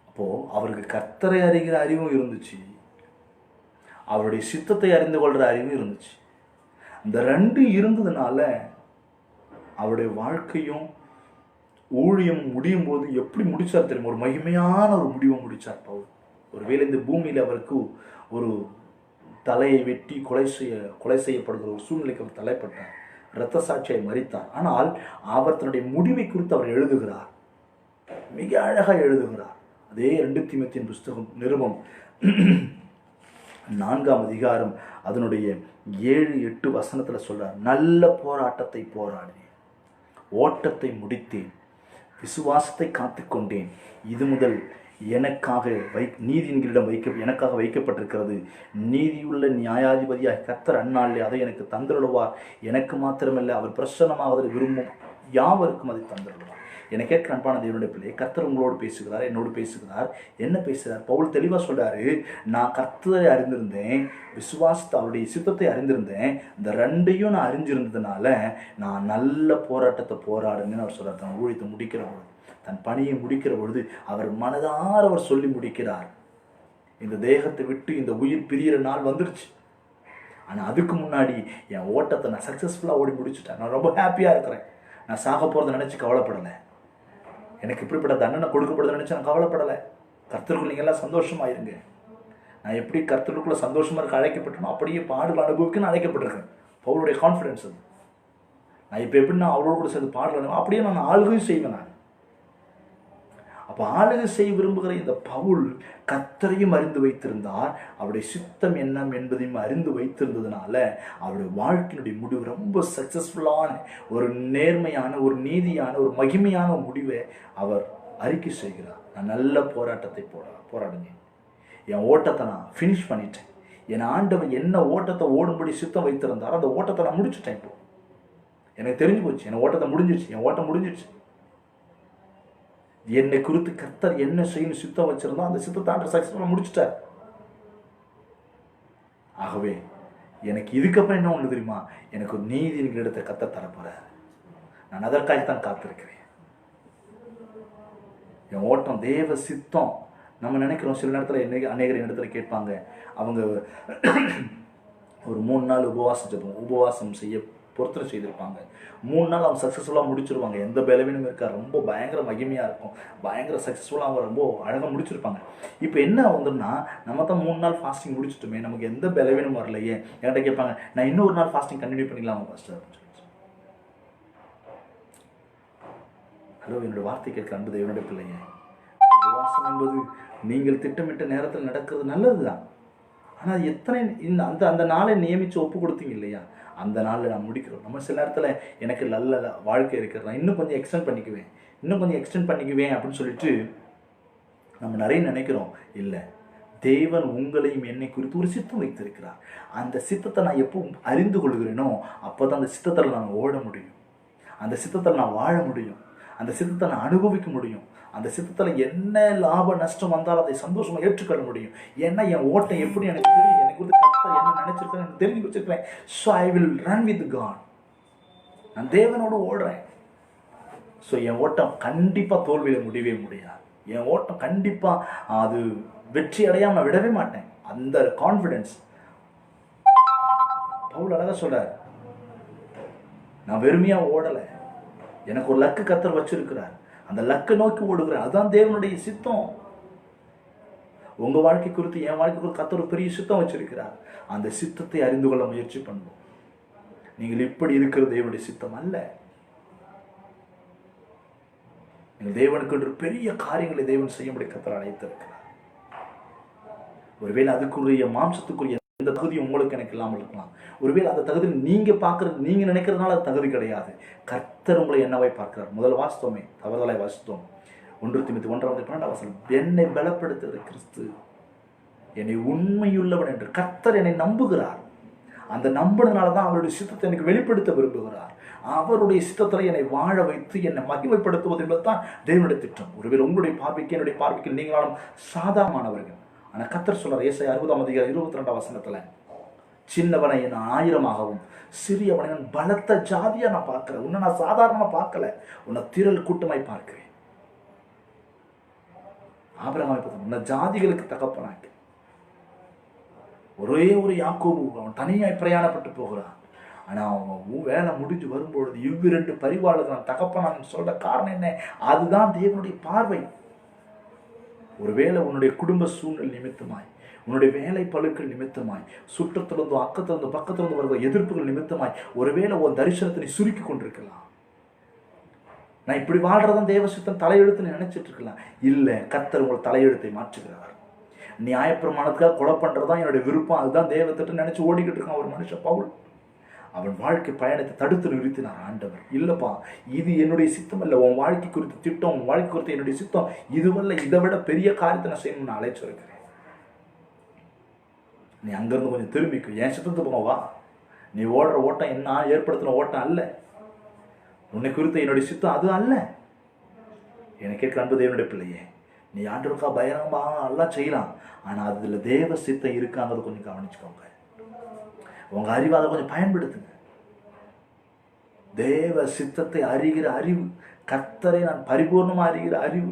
அப்போ அவருக்கு கர்த்தரை அறிகிற அறிவும் இருந்துச்சு, அவருடைய சித்தத்தை அறிந்து கொள்கிற அறிவும் இருந்துச்சு. இந்த 2 இருந்ததுனால அவருடைய வாழ்க்கையும் ஊழியம் முடியும் போது எப்படி முடிச்சார் தெரியுமா? ஒரு மகிமையான ஒரு முடிவை முடிச்சார் பவுல். ஒருவேளை இந்த பூமியில் அவருக்கு ஒரு தலையை வெட்டி கொலை செய்யப்படுகிற ஒரு சூழ்நிலைக்கு அவர் தலைப்பட்டார், இரத்த சாட்சியை மரித்தார். ஆனால் அவர் தன்னுடைய முடிவை குறித்து அவர் எழுதுகிறார், மிக அழகாக எழுதுகிறார். அதே 2 தீமோத்தேயு புஸ்தகம் நிருபம் 4 அதனுடைய 7-8 சொல்றார். நல்ல போராட்டத்தை போராடினேன், ஓட்டத்தை முடித்தேன், விசுவாசத்தை காத்துக்கொண்டேன். இது முதல் எனக்காக நீதியின்களிடம் எனக்காக வைக்கப்பட்டிருக்கிறது. நீதியுள்ள நியாயாதிபதியாக கர்த்தர் அந்நாளிலே அதை எனக்கு தந்தருளுவார். எனக்கு மாத்திரமல்ல, அவர் பிரசன்னமாக விரும்பும் யாவருக்கும் அதை தந்தருளுவார். என்னை கேட்க அன்பான தேவனுடைய பிள்ளை, கர்த்தர் உங்களோடு பேசுகிறார், என்னோடு பேசுகிறார். என்ன பேசுகிறார்? பவுல் தெளிவாக சொல்றாரு, நான் கர்த்தரை அறிந்திருந்தேன், விசுவாசத்தை அவருடைய சித்தத்தை அறிந்திருந்தேன். இந்த 2ஐயும் நான் அறிஞ்சிருந்ததுனால நான் நல்ல போராட்டத்தை போராடுன்னு அவர் சொல்றார். தன் ஊழியத்தை முடிக்கிற பொழுது, தன் பணியை முடிக்கிற பொழுது அவர் மனதார அவர் சொல்லி முடிக்கிறார். இந்த தேகத்தை விட்டு இந்த உயிர் பிரிகிற நாள் வந்துருச்சு, ஆனால் அதுக்கு முன்னாடி என் ஓட்டத்தை நான் சக்ஸஸ்ஃபுல்லாக ஓடி முடிச்சுட்டேன். நான் ரொம்ப ஹாப்பியாக இருக்கிறேன். நான் சாக போகிறத நினச்சி கவலைப்படலை, எனக்கு இப்படிப்பட்ட தண்டனை கொடுக்கப்படுறத நினச்சி நான் கவலைப்படலை. கர்த்தருக்குள்ள நீங்கள் எல்லாம் சந்தோஷமாக இருங்க. நான் எப்படி கர்த்தருக்குள்ள சந்தோஷமாக இருக்க அழைக்கப்பட்டனோ அப்படியே பாடல் அனுபவிக்க நான் அழைக்கப்பட்டிருக்கேன். பவுலுடைய கான்ஃபிடென்ஸ் அது. நான் இப்போ எப்படி நான் அவரோடு கூட சேர்ந்து பாடல் அப்படியே நான் ஆளுகையும் செய்வேன். நான் அப்போ ஆளுகை செய்ய விரும்புகிற இந்த பவுல் கர்த்தரையும் அறிந்து வைத்திருந்தார், அவருடைய சித்தம் என்ன என்பதையும் அறிந்து வைத்திருந்ததுனால அவருடைய வாழ்க்கையினுடைய முடிவு ரொம்ப சக்சஸ்ஃபுல்லான ஒரு நேர்மையான ஒரு நீதியான ஒரு மகிமையான முடிவை அவர் அறிக்கை செய்கிறார். நான் நல்ல போராட்டத்தை போராடினேன், என் ஓட்டத்தை நான் ஃபினிஷ் பண்ணிட்டேன். என் ஆண்டவர் என்ன ஓட்டத்தை ஓடும்படி சித்தம் வைத்திருந்தாரோ அந்த ஓட்டத்தை நான் முடிச்சுட்டேன். இப்போ எனக்கு தெரிஞ்சு போச்சு, என் ஓட்டத்தை முடிஞ்சிருச்சு, என் ஓட்டம் முடிஞ்சிருச்சு. என்னை குறித்து கர்த்தர் என்ன செய்யணும் சித்தம் வச்சிருந்தோம், அந்த சித்தத்தை சக்சஸ்ஃபுல்லாக முடிச்சுட்டார். ஆகவே எனக்கு இதுக்கப்புறம் என்ன ஒன்று தெரியுமா? எனக்கு ஒரு நீதி என்கிற கர்த்தர் தரப்போறார். நான் அதற்காகத்தான் காத்திருக்கிறேன். என் ஓட்டம் தேவ சித்தம். நம்ம நினைக்கிறோம் சில நேரத்தில் அநேகர் இடத்துல கேட்பாங்க, அவங்க ஒரு 3 நாள் உபவாசம் செய்ய பொறுத்தனை செய்திருப்பாங்க. 3 நாள் அவங்க சக்ஸஸ்ஃபுல்லாக முடிச்சிருவாங்க. எந்த பலவீனமும் இருக்கா, ரொம்ப பயங்கர மகிமையாக இருக்கும், பயங்கர சக்ஸஸ்ஃபுல்லாக அவங்க ரொம்ப அழகாக முடிச்சிருப்பாங்க. இப்போ என்ன வந்துன்னா, நம்ம தான் 3 நாள் ஃபாஸ்டிங் முடிச்சுட்டுமே, நமக்கு எந்த பலவீனமும் வரலையே. என்கிட்ட கேட்பாங்க, நான் இன்னொரு நாள் ஃபாஸ்டிங் கண்டினியூ பண்ணிக்கலாமா பாஸ்டர் அப்படின்னு சொல்லி. ஹலோ, என்னோட வார்த்தை கேட்க அன்பு தேவனுடைய பிள்ளைங்க, உபவாசம் என்பது நீங்கள் திட்டமிட்ட நேரத்தில் நடக்கிறது நல்லது தான். ஆனால் எத்தனை அந்த நாளை நியமித்து ஒப்பு கொடுத்தீங்க இல்லையா, அந்த நாளில் நான் முடிக்கிறோம். நம்ம சில நேரத்தில் எனக்கு நல்ல வாழ்க்கை இருக்கிறது, நான் இன்னும் கொஞ்சம் எக்ஸ்டெண்ட் பண்ணிக்குவேன் அப்படின்னு சொல்லிட்டு நம்ம நிறைய நினைக்கிறோம். இல்லை, தேவன் உங்களையும் என்னை குறித்து ஒரு சித்தம் வைத்திருக்கிறார். அந்த சித்தத்தை நான் எப்போ அறிந்து கொள்கிறேனோ அப்போ தான் அந்த சித்தத்தில் நான் ஓட முடியும், அந்த சித்தத்தில் நான் வாழ முடியும், அந்த சித்தத்தை நான் அனுபவிக்க முடியும். அந்த சித்தத்தில் என்ன லாப நஷ்டம் வந்தாலும் அதை சந்தோஷமாக ஏற்றுக்கொள்ள முடியும். ஏன்னா என் ஓட்டம் எப்படி எனக்கு தெரியும், எனக்கு வந்து கர்த்தர் என்ன நினைச்சிருக்கேன் எனக்கு தெரிஞ்சு வச்சிருக்கிறேன். So I will run with God. நான் தேவனோடு ஓடுறேன். ஸோ என் ஓட்டம் கண்டிப்பாக தோல்வியில் முடியவே முடியாது. என் ஓட்டம் கண்டிப்பாக அது வெற்றி அடையாம நான் விடவே மாட்டேன். அந்த கான்ஃபிடன்ஸ் பவுல் அழகா சொல்றார். நான் வெறுமையா ஓடலை, எனக்கு ஒரு லக்கு கர்த்தர் வச்சிருக்கிறார், அந்த லக்கை நோக்கி ஓடுகிறேன். அதுதான் தேவனுடைய சித்தம். உங்க வாழ்க்கை குறித்து என் வாழ்க்கை குறித்து கர்த்தர் ஒரு பெரிய சித்தம் வச்சிருக்கிறார். அந்த சித்தத்தை அறிந்து கொள்ள முயற்சி பண்ணுவோம். நீங்கள் இப்படி இருக்கிறது தேவனுடைய சித்தம் அல்ல. தேவனுக்கு என்று பெரிய காரியங்களை தேவன் செய்யும்படி கர்த்தர் அழைத்திருக்கிறார். ஒருவேளை அதுக்குரிய மாம்சத்துக்குரிய எந்த தகுதியும் உங்களுக்கு எனக்கு இல்லாமல் இருக்கலாம். ஒருவேளை அந்த தகுதி நீங்க பார்க்கறது, நீங்க நினைக்கிறதுனால அது தகுதி கிடையாது. கர்த்தர் உங்களை என்னவை பார்க்கிறார். முதல் வாசித்தோமே, தவறுதலாய் வாசித்தோம். 1 தீமோத்தேயு 1:12 என்னை பலப்படுத்துகிற கிறிஸ்து என்னை உண்மையுள்ளவன் என்று கர்த்தர் என்னை நம்புகிறார். அந்த நம்பினால தான் அவருடைய சித்தத்தை எனக்கு வெளிப்படுத்த விரும்புகிறார். அவருடைய சித்தத்தில் என்னை வாழ வைத்து என்னை மகிமைப்படுத்துவது என்பதுதான் தேவனுடைய திட்டம். ஒருவேளை உங்களுடைய பார்வைக்கு என்னுடைய பார்வைக்கு நீங்களும் சாதாரணமானவர்கள். ஆனால் கர்த்தர் சொல்றார் ஏசாயா 60:22 சின்னவனை நான் 1000ஆகவும் சிறியவனை நான் பலத்த ஜாதியா நான் பார்க்கிறேன். உன்னை நான் சாதாரணமா பார்க்கல, உன்னை திரள் கூட்டமாய் பார்க்கிறேன். ஆபிரகாமை பார்த்து உன்னை ஜாதிகளுக்கு தகப்பனாக்கி. ஒரே ஒரு யாக்கோபு அவன் தனியாய் பிரயாணப்பட்டு போகிறான். ஆனால் அவன் வேலை முடிஞ்சு வரும்பொழுது இவ்விரண்டு பரிவாளர்கள் நான் தகப்பனான்னு சொல்ற காரணம் என்ன? அதுதான் தேவனுடைய பார்வை. ஒருவேளை உன்னுடைய குடும்ப சூழ்நிலை நிமித்தமாய், உன்னுடைய வேலை பழுக்கள் நிமித்தமாய், சுற்றத்திலிருந்தும் அக்கத்திலிருந்தும் பக்கத்திலிருந்து வருகிற எதிர்ப்புகள் நிமித்தமாய் ஒருவேளை உன் தரிசனத்தை சுருக்கி கொண்டிருக்கலாம். நான் இப்படி வாழ்றதான் தேவசித்தம் தலையெழுத்து நினைச்சிட்டு இருக்கலாம். இல்லை, கர்த்தர் உங்கள் தலையெழுத்தை மாற்றுகிறார். நியாயப்பிரமாணத்துக்காக கொலை பண்றதுதான் என்னுடைய விருப்பம், அதுதான் தேவத்திட்ட நினைச்சு ஓடிக்கிட்டு இருக்கான் ஒரு மனுஷன் பவுல். அவன் வாழ்க்கை பயணத்தை தடுத்து நிறுத்தினார் ஆண்டவர். இல்லப்பா, இது என்னுடைய சித்தம் அல்ல, உன் வாழ்க்கை குறித்த திட்டம், உன் வாழ்க்கை குறித்த என்னுடைய சித்தம் இதுவல்ல, இதை விட பெரிய காரியத்தை நான் செய்யணும்னு நான் அழைச்சிருக்கிறேன். நீ அங்கிருந்து கொஞ்சம் திரும்பிக்கும், என் சித்தத்தை போவா. நீ ஓடுற ஓட்டம் என்ன ஏற்படுத்தின ஓட்டம் அல்ல, உன்னை குறித்த என்னுடைய சித்தம் அது அல்ல. என்னை கேட்கிற அன்பு தேவனுடைய பிள்ளையே, நீ ஆண்டவருக்கா பயங்கரமாக எல்லாம் செய்யலாம், ஆனால் அதுல தேவ சித்தம் இருக்காங்கிறது கொஞ்சம் கவனிச்சுக்கோங்க. உங்க அறிவாதை கொஞ்சம் பயன்படுத்துங்க. தேவ சித்தத்தை அறிகிற அறிவு, கர்த்தரை நான் பரிபூர்ணமா அறிகிற அறிவு.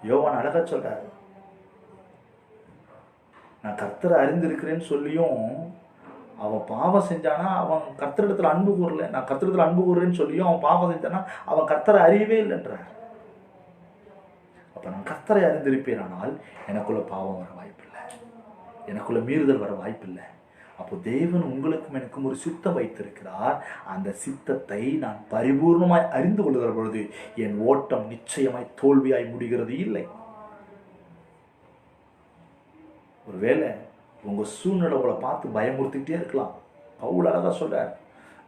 யோவான் அழகா சொல்றாரு, நான் கர்த்தரை அறிந்திருக்கிறேன்னு சொல்லியும் அவன் பாவம் செஞ்சானா அவன் கர்த்தரிடத்துல அன்பு கூறல. நான் கர்த்தரிடத்துல அன்பு கூறுறேன்னு சொல்லியும் அவன் பாவம் செஞ்சானா அவன் கர்த்தரை அறியவே இல்லைன்றார். அப்ப நான் கர்த்தரை அறிந்திருப்பேனானால் எனக்குள்ள பாவம் வர வாய்ப்பில்லை, எனக்குள்ள மீறுதல் வர வாய்ப்பில்லை. அப்போ தேவன் உங்களுக்கும் எனக்கும் ஒரு சித்தம் வைத்திருக்கிறார். அந்த சித்தத்தை நான் பரிபூர்ணமாய் அறிந்து கொள்கிற பொழுது என் ஓட்டம் நிச்சயமாய் தோல்வியாய் முடிகிறது இல்லை. ஒருவேளை உங்க சூழ்நிலை உங்களை பார்த்து பயமுறுத்திக்கிட்டே இருக்கலாம். பவுல் அழகா சொல்றார்,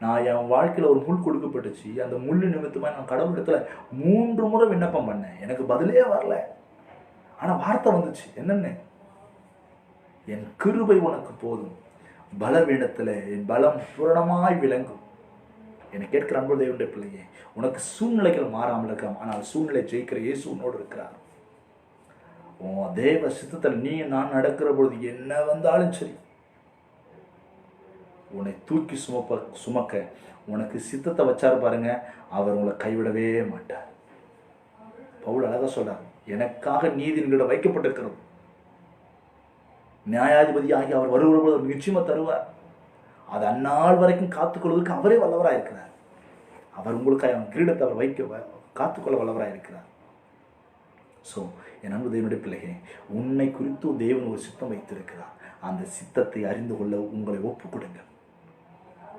நான் என் வாழ்க்கையில ஒரு முள் கொடுக்கப்பட்டுச்சு, அந்த முள்ளு நிமித்தமாக நான் கடவுளிடத்துல 3 முறை விண்ணப்பம் பண்ணேன், எனக்கு பதிலே வரல. ஆனா வார்த்தை வந்துச்சு, என்னன்னு? என் கிருபை உனக்கு போதும், பலவீனத்துல என் பலம் பூரணமாய் விளங்கும். என்னை கேட்கிற அன்பு தேவனுடைய பிள்ளையே, உனக்கு சூழ்நிலைகள் மாறாமல் இருக்கலாம், ஆனால் சூழ்நிலை ஜெயிக்கிற இயேசு உன்னோடு இருக்கிறார். உன் தேவ சித்தத்தில் நீ நான் நடக்கிற பொழுது என்ன வந்தாலும் சரி, உன்னை தூக்கி சுமக்க உனக்கு சித்தத்தை வச்சாரு பாருங்க, அவர் உங்களை கைவிடவே மாட்டார். பவுல் அழகா சொல்றார், எனக்காக நீதியின் வைக்கப்பட்டிருக்கிறது, நியாயாதிபதி ஆகி அவர் வருகிறபோது அவர் நிச்சயமா தருவார். அது அந்நாள் வரைக்கும் காத்துக்கொள்வதற்கு அவரே வல்லவராக இருக்கிறார். அவர் உங்களுக்காக அவன் கிரீடத்தை அவர் வைக்க காத்துக்கொள்ள வல்லவராக இருக்கிறார். ஸோ என் அன்பு தேவனுடைய பிள்ளைகளே, உன்னை குறித்து தேவன் ஒரு சித்தம் வைத்திருக்கிறார். அந்த சித்தத்தை அறிந்து கொள்ள உங்களை ஒப்புக் கொடுங்க,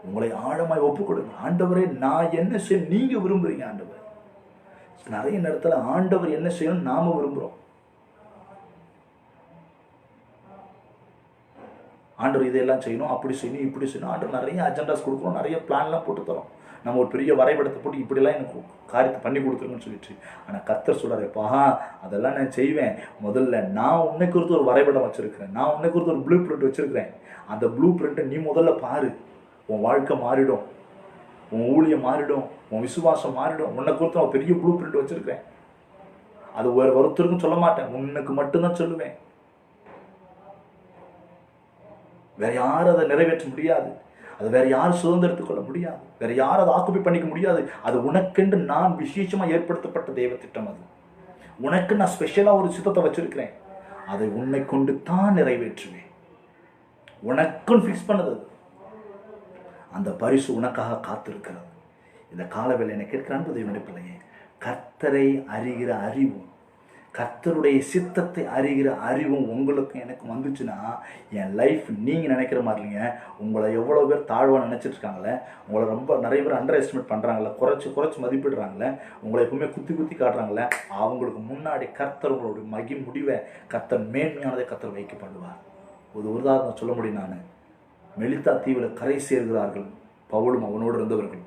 உங்களை ஆழமாய் ஒப்புக் கொடுங்க. ஆண்டவரே, நான் என்ன செய்ய நீங்க விரும்புறீங்க? ஆண்டவர் நிறைய நேரத்துல ஆண்டவர் என்ன செய்யணும் நாம விரும்புறோம். ஆண்டவர் இதெல்லாம் செய்யணும், அப்படி செய்யணும், இப்படி செய்யணும். ஆண்டவர் நிறைய அஜெண்டாஸ் கொடுக்குறோம், நிறைய பிளான்லாம் போட்டு தரோம். நம்ம ஒரு பெரிய வரைபடத்தை போட்டு இப்படிலாம் எனக்கு காரியத்தை பண்ணி கொடுத்துருங்கன்னு சொல்லிட்டு. ஆனால் கர்த்தர் சொல்கிறாருப்பா, அதெல்லாம் நான் செய்வேன். முதல்ல நான் உன்னை குறித்து ஒரு வரைபடம் வச்சுருக்கிறேன், நான் உன்னை குறித்து ஒரு ப்ளூ பிரிண்ட் வச்சுருக்கிறேன். அந்த ப்ளூ பிரிண்ட்டை நீ முதல்ல பாரு. உன் வாழ்க்கை மாறிடும், உன் ஊழியம் மாறிடும், உன் விசுவாசம் மாறிடும். உன்னை குறித்து நான் பெரிய ப்ளூ பிரிண்ட் வச்சுருக்கிறேன். அது ஒருத்தருக்கும் சொல்ல மாட்டேன், உனக்கு மட்டும்தான் சொல்லுவேன். வேற யாரும் அதை நிறைவேற்ற முடியாது, அது வேற யாரும் சுதந்திரத்துக் கொள்ள முடியாது, வேற யாரும் அதை ஆக்குப்பை பண்ணிக்க முடியாது. அது உனக்கென்று நான் விசேஷமா ஏற்படுத்தப்பட்ட தெய்வ திட்டம். அது உனக்கு நான் ஸ்பெஷலா ஒரு சித்தத்தை வச்சிருக்கிறேன். அதை உன்னை கொண்டு தான் நிறைவேற்றுவேன். உனக்குன்னு ஃபிக்ஸ் பண்ணது. அந்த பரிசு உனக்காக காத்திருக்கிறது. இந்த காலவேளை என்னை கேட்கிற அன்பு தேவனுடைய பிள்ளையே, கர்த்தரை அறிகிற அறிவும் கர்த்தருடைய சித்தத்தை அறிகிற அறிவும் உங்களுக்கு எனக்கு வந்துச்சுன்னா, என் லைஃப் நீங்கள் நினைக்கிற மாதிரி இல்லைங்க. உங்களை எவ்வளோ பேர் தாழ்வாக நினச்சிட்டு இருக்காங்களே, உங்களை ரொம்ப நிறைய பேர் அண்டர் எஸ்டிமேட் பண்ணுறாங்களே, குறைச்சி மதிப்பிடுறாங்களே, உங்களை எப்பவுமே குத்தி காட்டுறாங்களே, அவங்களுக்கு முன்னாடி கர்த்தர் உங்களுடைய முடிவை கர்த்தர் மேன்மையானதை கர்த்தர் வைக்கப்படுவார். ஒரு உதாரணம் சொல்ல முடியும். நான் மெலித்தா தீவில் கரை சேர்கிறார்கள் பவுலும் அவனோடு இருந்தவர்கள்.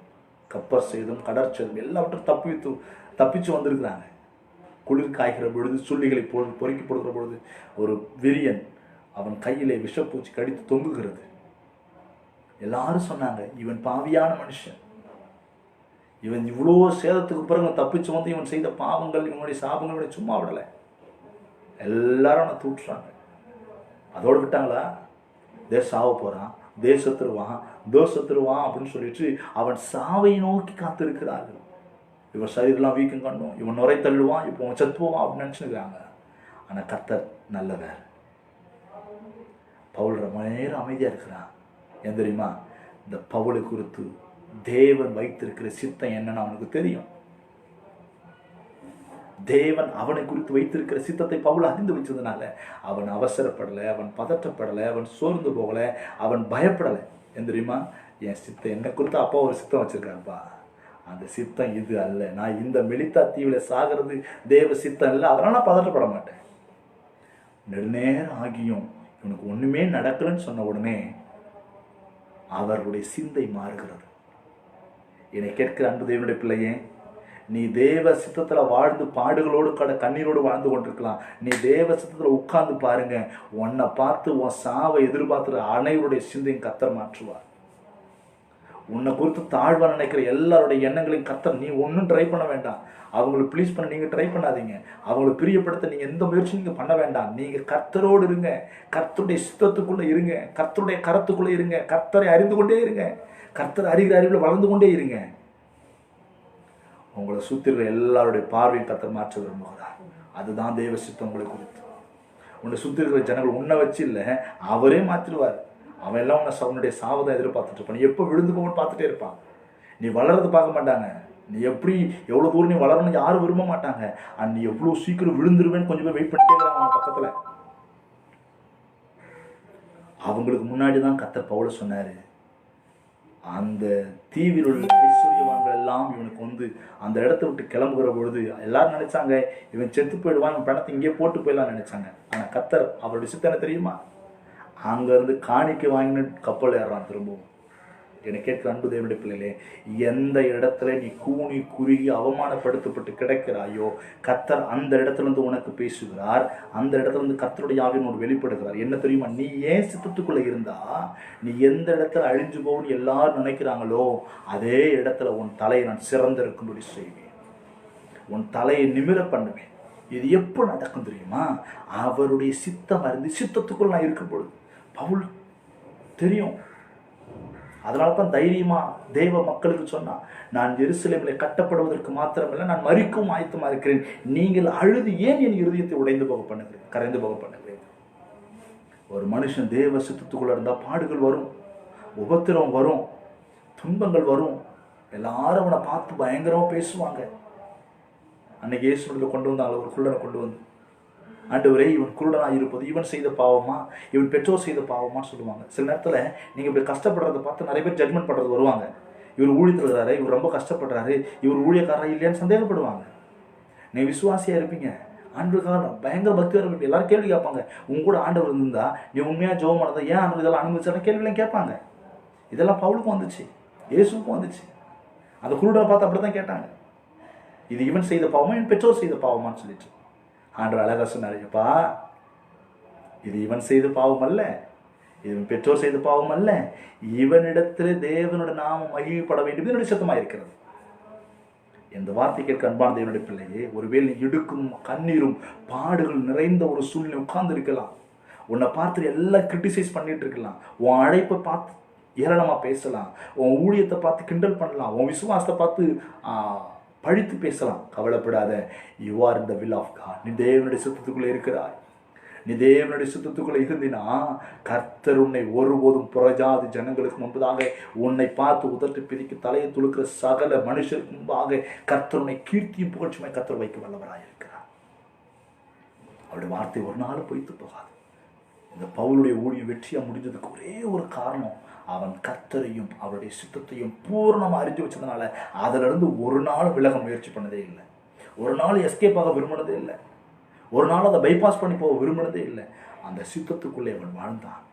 கப்பர் சேதம், கடற்சேதம் எல்லாவற்றும் தப்பிச்சு வந்திருக்கிறாங்க. குளிர் காய்கிற பொழுது, சுள்ளிகளை பொறுக்கி போடுகிற பொழுது, ஒரு விரியன் அவன் கையிலே விஷப்பூச்சி கடித்து தொங்குகிறது. எல்லாரும் சொன்னாங்க, இவன் பாவியான மனுஷன், இவன் இவ்வளோ சேதத்துக்கு பிறகு தப்பிச்சு வந்து இவன் செய்த பாவங்கள், இவனுடைய சாபங்களுடைய சும்மா விடலை. எல்லாரும் அவனை தூட்டுறாங்க. அதோடு விட்டாங்களா? சாவ போகிறான், தோசத்துருவான் அப்படின்னு சொல்லிட்டு அவன் சாவை நோக்கி காத்திருக்கிறார்கள். இவன் சரீரெல்லாம் வீக்கம் கண்ணும், இவன் நுரை தள்ளுவான், இப்போ அவன் செத்துவான் அப்படின்னு நினச்சிருக்கிறாங்க. ஆனால் கர்த்தர் நல்லவர். பவுல் ரொம்ப நேரம் அமைதியாக இருக்கிறான். ஏன் தெரியுமா? இந்த பவுலை குறித்து தேவன் வைத்திருக்கிற சித்தம் என்னன்னு அவனுக்கு தெரியும். தேவன் அவனை குறித்து வைத்திருக்கிற சித்தத்தை பவுல் அறிந்து வச்சதுனால அவன் அவசரப்படலை, அவன் பதற்றப்படலை, அவன் சோர்ந்து போகலை, அவன் பயப்படலை. ஏன் தெரியுமா? என் சித்தம் என்னை குறித்து அப்பா ஒரு சித்தம் வச்சிருக்காருப்பா, அந்த சித்தம் இது அல்ல. நான் இந்த மெலித்தா தீவில் சாகிறது தேவ சித்தம் இல்லை, அதனால நான் பதற்றப்பட மாட்டேன். நெடுநேரம் ஆகியும் இவனுக்கு ஒன்றுமே நடக்கலன்னு சொன்ன உடனே அவர்களுடைய சிந்தை மாறுகிறது. என்னை கேட்கிற அன்பு தேவனுடைய பிள்ளையே, நீ தேவ சித்தத்தில் வாழ்ந்து பாடுகளோடு கண்ணீரோடு வாழ்ந்து கொண்டிருக்கலாம். நீ தேவ சித்தத்தில் உட்கார்ந்து பாருங்க, உன்னை பார்த்து உன் சாவை எதிர்பார்த்துற அனைவருடைய சிந்தையும் கர்த்தர் மாற்றுவார். உன்னை குறித்து தாழ்வாக நினைக்கிற எல்லாருடைய எண்ணங்களையும் கர்த்தர், நீ ஒன்றும் ட்ரை பண்ண வேண்டாம், அவங்களுக்கு ப்ளீஸ் பண்ண நீங்கள் ட்ரை பண்ணாதீங்க, அவங்களை பிரியப்படுத்த நீங்கள் எந்த முயற்சியும் நீங்கள் பண்ண வேண்டாம். நீங்கள் கர்த்தரோடு இருங்க, கர்த்தருடைய சித்தத்துக்குள்ளே இருங்க, கர்த்தருடைய கரத்துக்குள்ளே இருங்க, கர்த்தரை அறிந்து கொண்டே இருங்க, கர்த்தர் அறிகிற அறிவில் வளர்ந்து கொண்டே இருங்க. உங்களை சுற்றி இருக்கிற எல்லாருடைய பார்வையும் கர்த்தர் மாற்ற விரும்புகிறார். அதுதான் தேவ சித்தம் உங்களை குறித்து. உன்னை சுற்றி இருக்கிற ஜனங்கள் உன்னை வச்சு இல்லை, அவரே மாற்றிடுவார். அவன் எல்லாம் உன்னுடைய சாவதை எதிர்பார்த்துட்டு இருப்பான். நீ எப்போ விழுந்து போகணும்னு பார்த்துட்டே இருப்பான். நீ வளர்றது பார்க்க மாட்டாங்க. நீ எவ்வளோ தூரம் நீ வளரணும்னு யாரும் விரும்ப மாட்டாங்க. நீ எவ்வளோ சீக்கிரம் விழுந்துருவேன்னு கொஞ்சம் பேர் வெயிட் பண்ணிட்டே இருக்கிறாங்க அவங்க பக்கத்தில். அவங்களுக்கு முன்னாடி தான் கர்த்தர் பவுல சொன்னார், அந்த தீவில் உள்ள ஐஸ்வர்யவான்கள் எல்லாம் இவனுக்கு வந்து அந்த இடத்த விட்டு கிளம்புகிற பொழுது எல்லாரும் நினைச்சாங்க இவன் செத்து போயிடுவான், இவன் பணத்தை இங்கே போட்டு போயிடலாம் நினைச்சாங்க. ஆனால் கர்த்தர் அவருடைய சித்தனை தெரியுமா? அங்கேருந்து காணிக்கை வாங்கின கப்பல் ஏறான் திரும்பவும். என்னை கேட்கிற அன்பு தேவனுடைய பிள்ளைகளே, எந்த இடத்துல நீ கூனி குறுகி அவமானப்படுத்தப்பட்டு கிடக்கிறாயோ, கர்த்தர் அந்த இடத்துலேருந்து உனக்கு பேசுகிறார். அந்த இடத்துலேருந்து கர்த்தருடைய ஆவியினோடு வெளிப்படுகிறார். என்ன தெரியுமா? நீ ஏன் சித்தத்துக்குள்ளே இருந்தா நீ எந்த இடத்துல அழிஞ்சு போகணும்னு எல்லாரும் நினைக்கிறாங்களோ அதே இடத்துல உன் தலையை நான் சிறந்திருக்கும்படி செய்வேன், உன் தலையை நிமிர பண்ணுவேன். இது எப்போ நடக்கும் தெரியுமா? அவருடைய சித்தம் அறிந்து சித்தத்துக்குள் நான் இருக்கும் பொழுது. பவுல் தெரியும், அதனால தான் தைரியமா தேவ மக்களுக்கு சொன்னான், நான் எருசலேமில் கட்டப்படுவதற்கு மாத்திரமல்ல, நான் மரிக்கவும் ஆயத்தமாக இருக்கிறேன். நீங்கள் அழுது ஏன் என் இருதயத்தை உடைந்து போக பண்ணுகிறேன், கரைந்து போக பண்ணுகிறேன். ஒரு மனுஷன் தேவ சித்தத்துக்குள்ள இருந்தால் பாடுகள் வரும், உபத்திரம் வரும், துன்பங்கள் வரும். எல்லாரும் அவனை பார்த்து பயங்கரமாக பேசுவாங்க. அன்னைக்கு இயேசுவில் கொண்டு வந்தாங்க ஒரு குருடனை கொண்டு வந்து, ஆண்டவரே இவன் குருடனாக இருப்பது இவன் செய்த பாவமா, இவன் பெற்றோர் செய்த பாவமான்னு சொல்லுவாங்க. சில நேரத்தில் நீங்கள் இப்படி கஷ்டப்படுறதை பார்த்து நிறைய பேர் ஜட்மெண்ட் பண்ணுறது வருவாங்க. இவர் ஊழியத்துறாரு, இவர் ரொம்ப கஷ்டப்படுறாரு, இவர் ஊழியக்காரா இல்லையான்னு சந்தேகப்படுவாங்க. நீ விசுவாசியாக இருப்பீங்க, ஆண்டவருக்காக பயங்கர பக்தியாக இருப்பீங்க. எல்லாரும் கேள்வி கேட்பாங்க, உங்க கூட ஆண்டவர் இருந்தா நீ உண்மையாக ஜெபம் பண்ணதை ஏன் ஆண்டவர் இதெல்லாம் அனுமதிச்சாலும் கேள்வியெல்லாம் கேட்பாங்க. இதெல்லாம் பவுலுக்கும் வந்துச்சு, இயேசுக்கும் வந்துச்சு. அந்த குருடனை பார்த்து அப்படி தான் கேட்டாங்க, இது இவன் செய்த பாவமா என் பெற்றோர் செய்த பாவமான்னு சொல்லிட்டு. ஆண்டவர் அழகா சொன்னாருப்பா, இது இவன் செய்த பாவம் அல்ல, இவன் பெற்றோர் செய்த பாவம் அல்ல, இவனிடத்தில் தேவனோட நாமம் மகிழ்ப்பட வேண்டும் என்னுடைய சத்தமாக இருக்கிறது. இந்த வார்த்தை கேட்க அன்பான தேவனுடைய பிள்ளையே, ஒருவேளை இடுக்கும் கண்ணீரும் பாடுகள் நிறைந்த ஒரு சூழ்நிலை உட்கார்ந்து இருக்கலாம். உன்னை பார்த்து எல்லாம் கிரிட்டிசைஸ் பண்ணிட்டு இருக்கலாம். உன் அழைப்பை பார்த்து ஏளனமாக பேசலாம், உன் ஊழியத்தை பார்த்து கிண்டல் பண்ணலாம், உன் விசுவாசத்தை பார்த்து பழித்து பேசலாம். கவலைப்படாத, you are in the will of God. நீ தேவனுடைய சித்தத்துக்குள்ளே இருக்கிறாய். நீ தேவனுடைய சித்தத்துக்குள்ளே இருந்தினா கர்த்தர் உன்னை ஒருபோதும் புறஜாதி ஜனங்களுக்கு முன்பதாக உன்னை பார்த்து உதட்டு பிரிக்க தலையை துளுக்கிற சகல மனுஷருக்கு முன்பாக கர்த்தர் உன்னை கீர்த்தியும் புகழ்ச்சியுமே கர்த்தர் வைக்க வல்லவராக இருக்கிறார். அவருடைய வார்த்தை ஒரு நாள் பொய்த்து போகாது. இந்த பவுலுடைய ஊழியம் வெற்றியா முடிஞ்சதுக்கு ஒரே ஒரு காரணம், அவன் கர்த்தரையும் அவருடைய சித்தத்தையும் பூர்ணமாக அறிஞ்சு வச்சதுனால அதிலிருந்து ஒரு நாள் விலக முயற்சி பண்ணதே இல்லை, ஒரு நாள் எஸ்கேப் ஆக விரும்பினதே இல்லை, ஒரு நாள் அதை பைபாஸ் பண்ணி போக விரும்பினதே இல்லை. அந்த சித்தத்துக்குள்ளே அவன் வாழ்ந்தான்.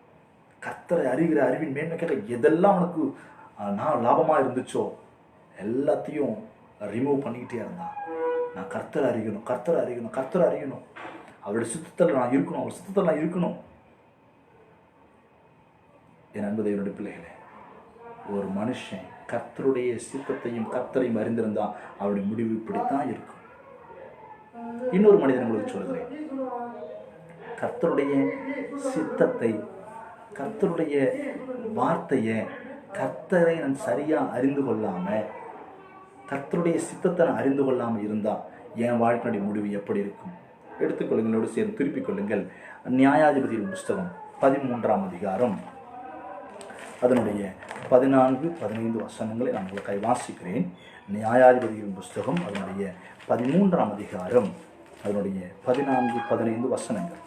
கர்த்தரை அறிகிற அறிவின் மேன்மை கேட்க எதெல்லாம் அவனுக்கு நான் லாபமாக இருந்துச்சோ எல்லாத்தையும் ரிமூவ் பண்ணிக்கிட்டே இருந்தான். நான் கர்த்தரை அறியணும், கர்த்தரை அறியணும், கர்த்தரை அறியணும், அவருடைய சித்தத்தில் நான் இருக்கணும், அவர் சித்தத்தில் நான் இருக்கணும். என் அன்பு தேவனுடைய பிள்ளைகளே, ஒரு மனுஷன் கர்த்தருடைய சித்தத்தையும் கர்த்தரையும் அறிந்திருந்தால் அவருடைய முடிவு இப்படித்தான் இருக்கும். இன்னொரு மனிதன் உங்களுக்கு சொல்கிறேன், கர்த்தருடைய சித்தத்தை, கர்த்தருடைய வார்த்தையை, கர்த்தரை நான் சரியாக அறிந்து கொள்ளாமல், கர்த்தருடைய சித்தத்தை நான் அறிந்து கொள்ளாமல் இருந்தால் என் வாழ்க்கையுடைய முடிவு எப்படி இருக்கும்? எடுத்துக்கொள்ளுங்களோடு சேர்ந்து திருப்பிக் கொள்ளுங்கள். நியாயாதிபதியின் புஸ்தகம் 13ஆம் அதிகாரம் அதனுடைய 14-15 வசனங்களை நான் உங்களுக்காக வாசிக்கிறேன். நியாயாதிபதியின் புஸ்தகம் அதனுடைய 13ஆம் அதிகாரம் அதனுடைய 14-15 வசனங்கள்.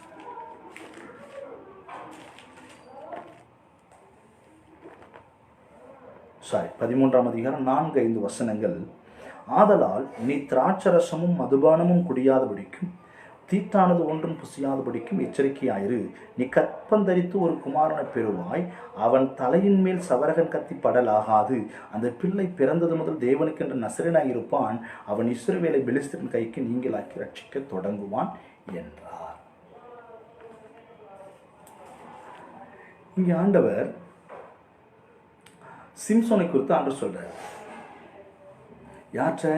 சாரி, 13ஆம் அதிகாரம் 4-5 வசனங்கள். ஆதலால் நீ திராட்சரசமும் மதுபானமும் குடியாதபடிக்கும் தீட்டானது ஒன்றும் புசியாதபடிக்கும் எச்சரிக்கையாயிரு. நீ கற்பந்தரித்து ஒரு குமாரனை பெறுவாய், அவன் தலையின் மேல் சவரகன் கத்தி படலாகாது. அந்த பிள்ளை பிறந்தது முதல் தேவனுக்கென்று நசரேனாயிருப்பான். அவன் இஸ்ரவேலை பெலிஸ்தரின் கைக்கு நீங்களாக்கி ரட்சிக்க தொடங்குவான் என்றார். இங்கே ஆண்டவர் சிம்சோனை குறித்து ஆண்டவர் சொல்றார். யாற்ற?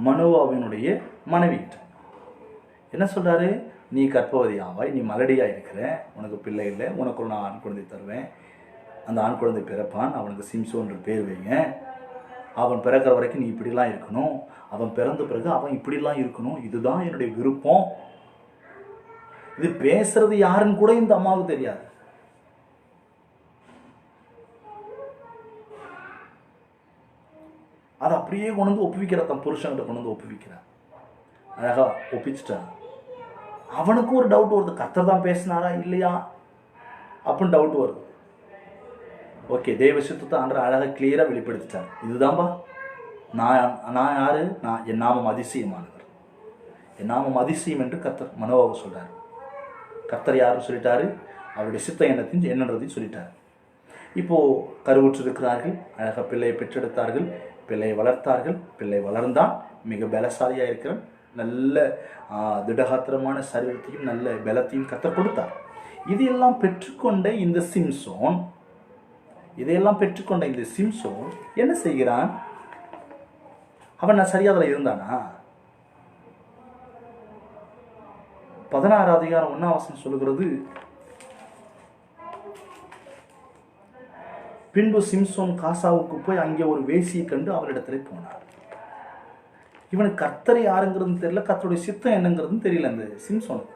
மனோவாவினுடைய மனைவிட்ட என்ன சொல்றாரு? நீ கர்ப்பவதி ஆவாய், நீ மலடியாக இருக்கிற, உனக்கு பிள்ளை இல்லை, உனக்கு ஒரு நான் ஆண் குழந்தை தருவேன், அந்த ஆண் குழந்தை பிறப்பான், அவனுக்கு சிம்சோன்ற பேர் வைங்க, அவன் பிறக்கிற வரைக்கும் நீ இப்படிலாம் இருக்கணும், அவன் பிறந்த பிறகு அவன் இப்படிலாம் இருக்கணும், இதுதான் என்னுடைய விருப்பம். இது பேசுறது யாருன்னு கூட இந்த அம்மாவுக்கு தெரியாது. அதை அப்படியே கொண்டு வந்து ஒப்புவிக்கிற, தன் புருஷன்கிட்ட கொண்டு வந்து ஒப்புவிக்கிறான். அழகா ஒப்பிச்சிட்டான். அவனுக்கும் ஒரு டவுட் வருது, கர்த்தர் தான் பேசினாரா இல்லையா அப்படின்னு டவுட் வருது. ஓகே, தேவ சித்தத்தை ஆண்டவர் அழகாக கிளியராக வெளிப்படுத்திட்டார். இதுதான்பா நான் யாரு? என் நாமம் அதிசயமானவர், என் நாமம் அதிசயம் என்று கர்த்தர் மனோவாக சொல்றாரு. கர்த்தர் யாருன்னு சொல்லிட்டாரு, அவருடைய சித்த என்னன்றதையும் சொல்லிட்டார். இப்போ கருவுற்று இருக்கிறார்கள், அழகாக பிள்ளையை பெற்றெடுத்தார்கள், பிள்ளையை வளர்த்தார்கள், பிள்ளை வளர்ந்தான், மிக பலசாலியாக இருக்கிறான், நல்ல திடகாத்திரமான சரீரத்தையும் நல்ல பலத்தையும் கர்த்தர் கொடுத்தார். இதையெல்லாம் பெற்றுக்கொண்ட இந்த சிம்சோன் என்ன செய்கிறான்? அவன் நான் சரியாதல இருந்தானா? 16 அதிகாரம் 1ஆம் வசனம் சொல்லுகிறது, பின்பு சிம்சோன் காசாவுக்கு போய் அங்கே ஒரு வேசியை கண்டு அவரிடத்துல போனார். இவனுக்கு கர்த்தரை யாருங்கிறது தெரியல, கர்த்தருடைய சித்தம் என்னங்கிறது தெரியல அந்த சிம்சோனுக்கு.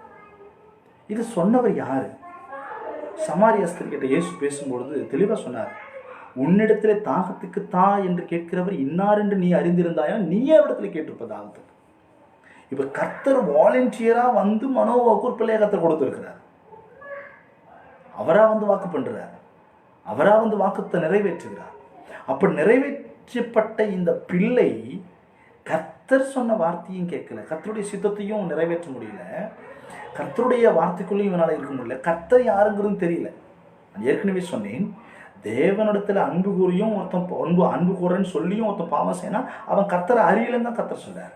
இது சொன்னவர் யாரு? சமாரிய ஸ்திரீகிட்ட இயேசு பேசும்பொழுது தெளிவாக சொன்னார், உன்னிடத்திலே தாகத்துக்கு தா என்று கேட்கிறவர் இன்னார் என்று நீ அறிந்திருந்தாயா, நீயே இடத்துல கேட்டிருப்ப தாகத்துக்கு. இப்ப கர்த்தர் வாலண்டியரா வந்து மனோவாக்கு ஒரு பிள்ளைய கர்த்தர் கொடுத்திருக்கிறார். அவரா வந்து வாக்கு பண்றார், அவரா வந்து வாக்குத்தை நிறைவேற்றுகிறார். அப்ப நிறைவேற்றப்பட்ட இந்த பிள்ளை கர்த்தர் சொன்ன வார்த்தையும் கேட்கல, கர்த்தருடைய சித்தத்தையும் நிறைவேற்ற முடியல, கர்த்தருடைய வார்த்தைக்குள்ளேயும் இவனால் இருக்க முடியல, கர்த்தர் யாருங்கிறது தெரியல. நான் ஏற்கனவே சொன்னேன், தேவனிடத்துல அன்பு கூறியும் ஒருத்தன் அன்பு கூறன்னு சொல்லியும் ஒருத்தன் பாவம் செய்யனா அவன் கர்த்தரை அறியலன்னு தான் கர்த்தர் சொல்றாரு.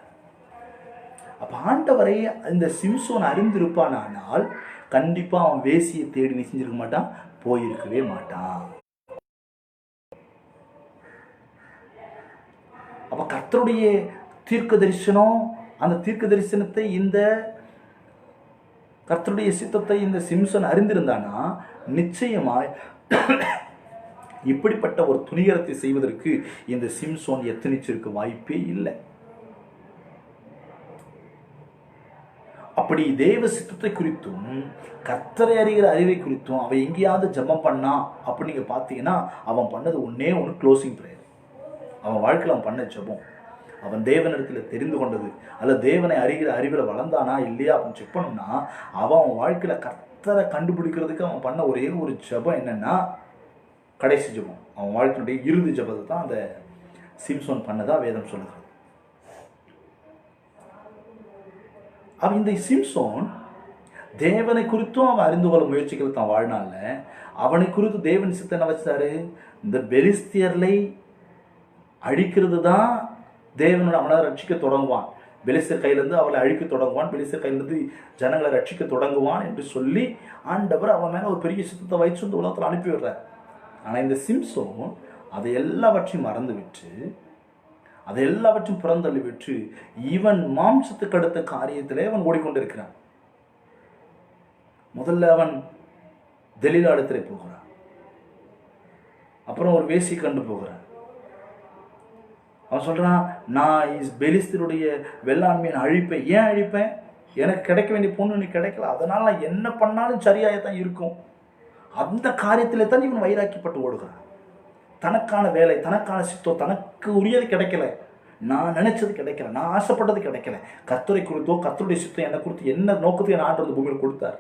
அப்ப ஆண்டவரை இந்த சிம்சோன் அறிந்திருப்பானால் கண்டிப்பா அவன் வேசியை தேடி செஞ்சிருக்க மாட்டான், போயிருக்கவே மாட்டான். அப்ப கர்த்தருடைய தீர்க்க தரிசனம், அந்த தீர்க்க தரிசனத்தை இந்த கர்த்தருடைய சித்தத்தை இந்த சிம்சோன் அறிந்திருந்தானா நிச்சயமாய் இப்படிப்பட்ட ஒரு துணிகரத்தை செய்வதற்கு இந்த சிம்சோன் எத்தனிச்சிருக்க வாய்ப்பே இல்லை. அப்படி தேவ சித்தத்தை குறித்தும் கர்த்தரை அறிகிற அறிவை குறித்தும் அவன் எங்கேயாவது ஜெபம் பண்ணா அப்படி நீங்க பார்த்தீங்கன்னா அவன் பண்ணது ஒன்னே ஒன்று க்ளோசிங் ப்ரேயர். அவன் வாழ்க்கையில் அவன் பண்ண ஜெபம், அவன் தேவனிடத்தில் தெரிந்து கொண்டது அல்ல தேவனை அறிகிற அறிவில் வளர்ந்தானா இல்லையா அப்படின்னு செக் பண்ணோம்னா அவன் வாழ்க்கையில் கர்த்தரை கண்டுபிடிக்கிறதுக்கு அவன் பண்ண ஒரே ஒரு ஜெபம் என்னன்னா கடைசி ஜெபம். அவன் வாழ்க்கையுடைய இறுதி ஜெபத்தை தான் அந்த சிம்சோன் பண்ணதா வேதம் சொல்லுகிறது. அவன் இந்த சிம்சோன் தேவனை குறித்தும் அவன் அறிந்து கொள்ள முயற்சிக்கிறது தான் வாழ்நாள். அவனை குறித்து தேவன் சித்தம் என்ன வச்சாரு, இந்த பெலிஸ்தியர்களை அழிக்கிறது தான் தேவனோட அவனை ரட்சிக்க தொடங்குவான். பெலிஸ்தர் கையிலிருந்து அவளை அழிக்க தொடங்குவான், பெலிஸ்தர் கையிலிருந்து ஜனங்களை ரட்சிக்க தொடங்குவான் என்று சொல்லி ஆண்டவர் அவன் மேலே ஒரு பெரிய சித்தத்தை வச்சு இந்த உலகத்தில் அனுப்பி விடுறார். ஆனால் இந்த சிம்சோன் அதை எல்லாவற்றையும் மறந்து விட்டு அதை எல்லாவற்றையும் புறந்தள்ளி விட்டு இவன் மாம்சத்துக்கு அடுத்த காரியத்திலே அவன் ஓடிக்கொண்டிருக்கிறான். முதல்ல அவன் தெலீலா இடத்துல போகிறான், அப்புறம் ஒரு வேசி கண்டு போகிறான். அவன் சொல்றான், நான் பெலிஸ்தருடைய வெள்ளாண்மையை அழிப்பேன். ஏன் அழிப்பேன்? எனக்கு கிடைக்க வேண்டிய பொண்ணு நீ கிடைக்கல, அதனால நான் என்ன பண்ணாலும் சரியாகத்தான் இருக்கும். அந்த காரியத்திலே தான் இவன் வைராக்கியப்பட்டு ஓடுகிறான். தனக்கான வேலை, தனக்கான சித்தம், தனக்கு உரியது கிடைக்கல, நான் நினைச்சது கிடைக்கல, நான் ஆசைப்பட்டது கிடைக்கல. கர்த்தரை குறித்தோ கர்த்தருடைய சித்தம் என்னை குறித்து என்ன நோக்கத்துக்கு என் ஆண்டவர் பூமியில் கொடுத்தார்,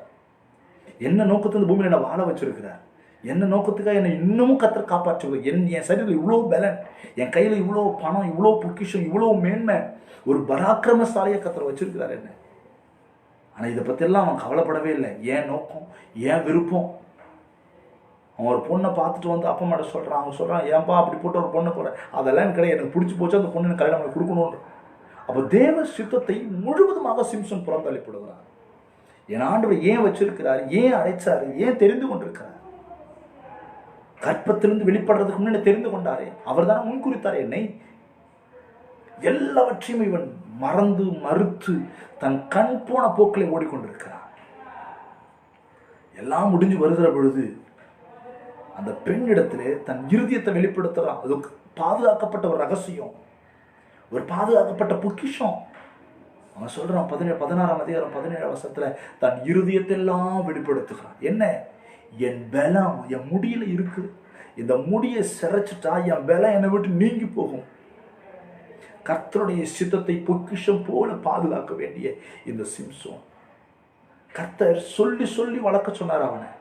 என்ன நோக்கத்தில் இந்த பூமியில் என்னை வாழ வச்சிருக்கிறார், என்ன நோக்கத்துக்காக என்னை இன்னமும் கர்த்தர் காப்பாற்றுவார். என் சரீரத்தில் இவ்வளோ பலன், என் கையில் இவ்வளோ பணம், இவ்வளோ பொக்கிஷம், இவ்வளோ மேன்மை, ஒரு பராக்கிரமசாலியை கர்த்தர் வச்சிருக்கிறார் என்ன. ஆனால் இதை பற்றியெல்லாம் அவன் கவலைப்படவே இல்லை. ஏன் நோக்கம், ஏன் விருப்பம். அவன் ஒரு பொண்ணை பார்த்துட்டு வந்து அப்பா அம்மாட்ட சொல்கிறான். அவங்க சொல்கிறான், ஏன்பா அப்படி போட்டு ஒரு பொண்ணை போகிறேன், அதெல்லாம் எனக்கு கிடையாது, எனக்கு பிடிச்சி போச்சு, அந்த பொண்ணு எனக்கு கல்யாணம் பண்ணி கொடுக்கணுன்ற. அப்போ தேவ சித்தத்தை முழுவதுமாக சிம்சன் புறந்தள்ளிப்படுகிறார். என் ஆண்டவர் ஏன் வச்சிருக்கிறார், ஏன் அழைச்சாரு, ஏன் தெரிந்து கொண்டிருக்கிறார். கற்பத்திலிருந்து வெளிப்படுறதுக்கு முன்னாடி தெரிந்து கொண்டாரே, அவர் தானே முன்குறித்தார் என்னை. எல்லாவற்றையும் இவன் மறந்து மறுத்து தன் கண் போன போக்கிலே ஓடிக்கொண்டிருக்கிறான். எல்லாம் முடிஞ்சு வருகிற பொழுது அந்த பெண்ணிடத்திலே தன் இருதயத்தை வெளிப்படுத்துறான். அது பாதுகாக்கப்பட்ட ஒரு ரகசியம், ஒரு பாதுகாக்கப்பட்ட பொக்கிஷம். அவன் சொல்றான் 16ஆம் அதிகாரம் 17ஆம் வசனத்துல தன் இருதயத்தெல்லாம் வெளிப்படுத்துகிறான். என்ன? என் பலம் என் முடியில இருக்கு, இந்த முடியை சிறைச்சிட்டா என் பலம் என்னை விட்டு நீங்கி போகும். கர்த்தருடைய சித்தத்தை பொக்கிஷம் போல பாதுகாக்க வேண்டிய இந்த சிம்சோன் கர்த்தர் சொல்லி சொல்லி வளர்க்க சொன்னார் அவனை.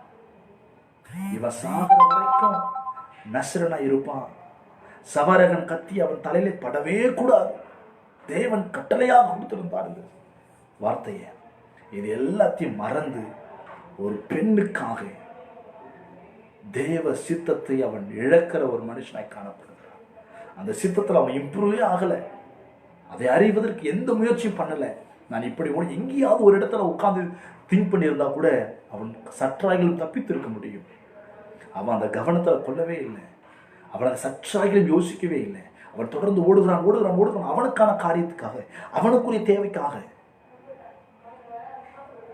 இவன் சாகிற வரைக்கும் நசரனா இருப்பான், சவரகன் கத்தி அவன் தலையில படவே கூடாது. தேவன் கட்டளையாக கொடுத்திருந்தார் இந்த வார்த்தையை. இது எல்லாத்தையும் மறந்து ஒரு பெண்ணுக்காக தேவ சித்தத்தை அவன் இழக்கிற ஒரு மனுஷனாய் காணப்படுகிறான். அந்த சித்தத்தில் அவன் இம்ப்ரூவே ஆகலை, அதை அறிவதற்கு எந்த முயற்சியும் பண்ணலை. நான் இப்படி எங்கேயாவது ஒரு இடத்துல உட்கார்ந்து திங்க் பண்ணியிருந்தா கூட அவன் சற்றாகிலும் தப்பித்திருக்க முடியும். அவன் அந்த கவனத்தில் கொள்ளவே இல்லை, அவன் அந்த சற்றாகிலும் யோசிக்கவே இல்லை. அவன் தொடர்ந்து ஓடுகிறான் ஓடுகிறான் ஓடுகிறான் அவனுக்கான காரியத்துக்காக, அவனுக்குரிய தேவைக்காக.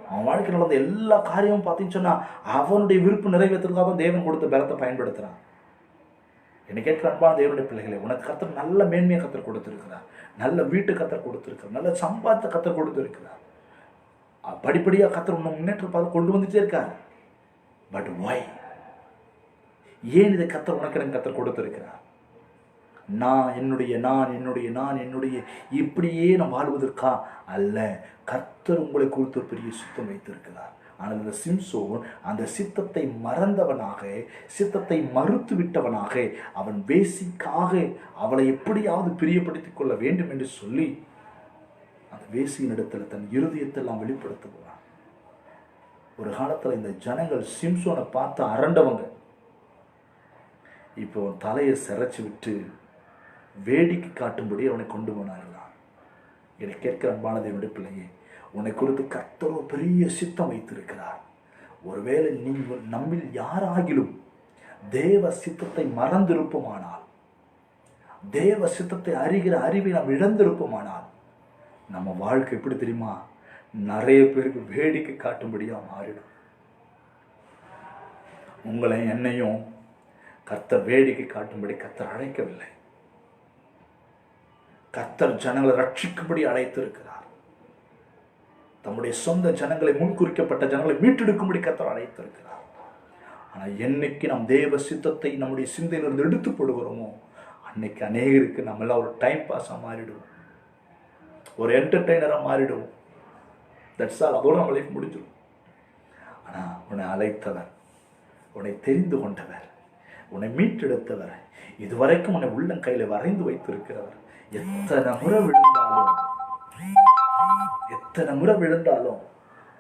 அவன் வாழ்க்கை நடந்த எல்லா காரியமும் பார்த்தீங்கன்னு சொன்னா அவனுடைய விருப்பம் நிறைவேற்றுறதுக்காக தான் தேவன் கொடுத்த பலத்தை பயன்படுத்துறான். என்னை கேட்கிற அன்பான தேவனுடைய பிள்ளைகளே, உனக்கு கர்த்தர் நல்ல மேன்மையை கர்த்தர் கொடுத்திருக்கிறார், நல்ல வீட்டு கர்த்தர் கொடுத்திருக்கிறார், நல்ல சம்பாதித்த கர்த்தர் கொடுத்திருக்கிறார். படிப்படியாக கர்த்தர் உன்னை முன்னேற்றம் கொண்டு வந்துட்டே இருக்கார். பட் ஒய், ஏன் இதை கர்த்தர் உனக்கு எனக்கு கர்த்தர் கொடுத்திருக்கிறார்? நான் என்னுடைய இப்படியே நான் வாழ்வதற்கா அல்ல, கர்த்தர் உங்களை குறித்து ஒரு பெரிய சித்தம் வைத்திருக்கிறார். ஆனால் இந்த சிம்சோன் அந்த சித்தத்தை மறந்தவனாக, சித்தத்தை மறுத்து விட்டவனாக, அவன் வேசிக்காக அவளை எப்படியாவது பிரியப்படுத்திக் கொள்ள வேண்டும் என்று சொல்லி அந்த வேசியின் இடத்துல தன் இருதயத்தெல்லாம் வெளிப்படுத்துகிறான். ஒரு காலத்தில் இந்த ஜனங்கள் சிம்சோனை பார்த்து அரண்டவங்க. இப்போ தலையை சிரைச்சி விட்டு வேடிக்கை காட்டும்படி அவனை கொண்டு போனார்களாம். என்னை கேட்கிற அன்பான தேவனுடைய பிள்ளையே, உன்னை குறித்து கர்த்தர் ஒரு பெரிய சித்தம் வைத்திருக்கிறார். ஒருவேளை நீங்கள் நம்மில் யாராகிலும் தேவ சித்தத்தை மறந்திருப்போமானால், தேவ சித்தத்தை அறிகிற அறிவை நாம் இழந்திருப்போமானால், நம்ம வாழ்க்கை எப்படி தெரியுமா? நிறைய பேருக்கு வேடிக்கை காட்டும்படியா மாறிடும். உங்களை என்னையும் கர்த்தர் வேடிக்கை காட்டும்படி கர்த்தர் அழைக்கவில்லை. கர்த்தர் ஜனங்களை ரட்சிக்கும்படி அழைத்திருக்கிறார். தம்முடைய சொந்த ஜனங்களை, முன்குறிக்கப்பட்ட ஜனங்களை மீட்டெடுக்கும்படி கர்த்தர் அழைத்திருக்கிறார். ஆனால் என்னைக்கு நாம் தேவ சித்தத்தை நம்முடைய சிந்தையிலிருந்து எடுத்து போடுகிறோமோ, அன்னைக்கு அநேகருக்கு நம்ம எல்லாம் ஒரு டைம் பாஸாக மாறிடுவோம், ஒரு என்டர்டெய்னராக மாறிடுவோம். That's all. அதோடு நம்ம லைஃப் முடிஞ்சிடும். ஆனால் உன்னை அழைத்தவர், உன்னை தெரிந்து கொண்டவர், உன்னை மீட்டெடுத்தவர், இதுவரைக்கும் உன்னை உள்ளங்கையில் வரைந்து வைத்திருக்கிறவர், எத்தனை முறை விழுந்தாலும்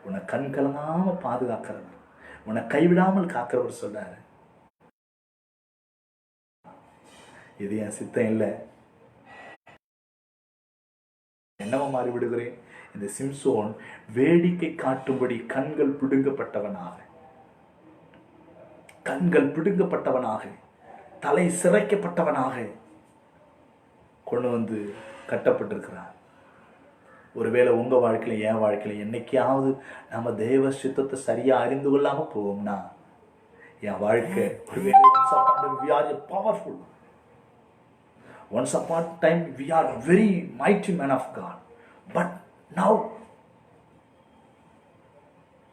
உன்னை கண் கலங்காம பாதுகாக்கிறவர், உன்னை கைவிடாமல் காக்கிறவர் சொல்றாரு. இது என் சித்தம் இல்லை, என்னவா மாறி விடுகிறேன். இந்த சிம்சோன் வேடிக்கை காட்டும்படி கண்கள் பிடுங்கப்பட்டவனாக, தலை சிரைக்கப்பட்டவனாக கொண்டு வந்து கட்டப்பட்டிருக்கிறான். ஒருவேளை உங்க வாழ்க்கையில, என் வாழ்க்கையில என்னைக்காவது நம்ம தேவ சித்தத்தை சரியா அறிந்து கொள்ளாம போவோம்னா, என் வாழ்க்கை ஒருவேளை we are powerful. Once upon a time we are very mighty man of God. But now,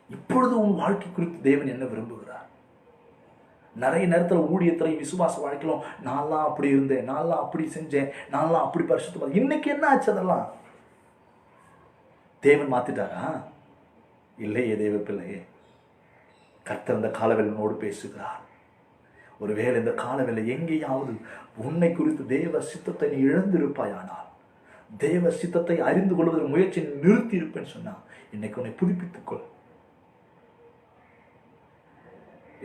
இப்பொழுது உன் வாழ்க்கை குறித்து தேவன் என்ன விரும்புகிறார்? நிறைய நேரத்தில் ஊழியத்திலையும் விசுவாச வாழ்க்கையிலும் நான்லாம் அப்படி இருந்தேன், நான்லாம் அப்படி செஞ்சேன், நான்லாம் அப்படி பரிசுத்தமா. இன்னைக்கு என்ன ஆச்சு? அதெல்லாம் தேவன் மாத்திட்டாரா? இல்லையே தேவ பிள்ளையே. கர்த்தர் இந்த காலவேளையோடு பேசுகிறார். ஒருவேளை இந்த காலவேளை எங்கேயாவது உன்னை குறித்து தேவ சித்தத்தை நீ இழந்திருப்பாயானால், தேவ சித்தத்தை அறிந்து கொள்வதற்கு முயற்சி நிறுத்தி இருப்பேன்னு சொன்னா, இன்னைக்கு உன்னை புதுப்பித்துக்கொள்.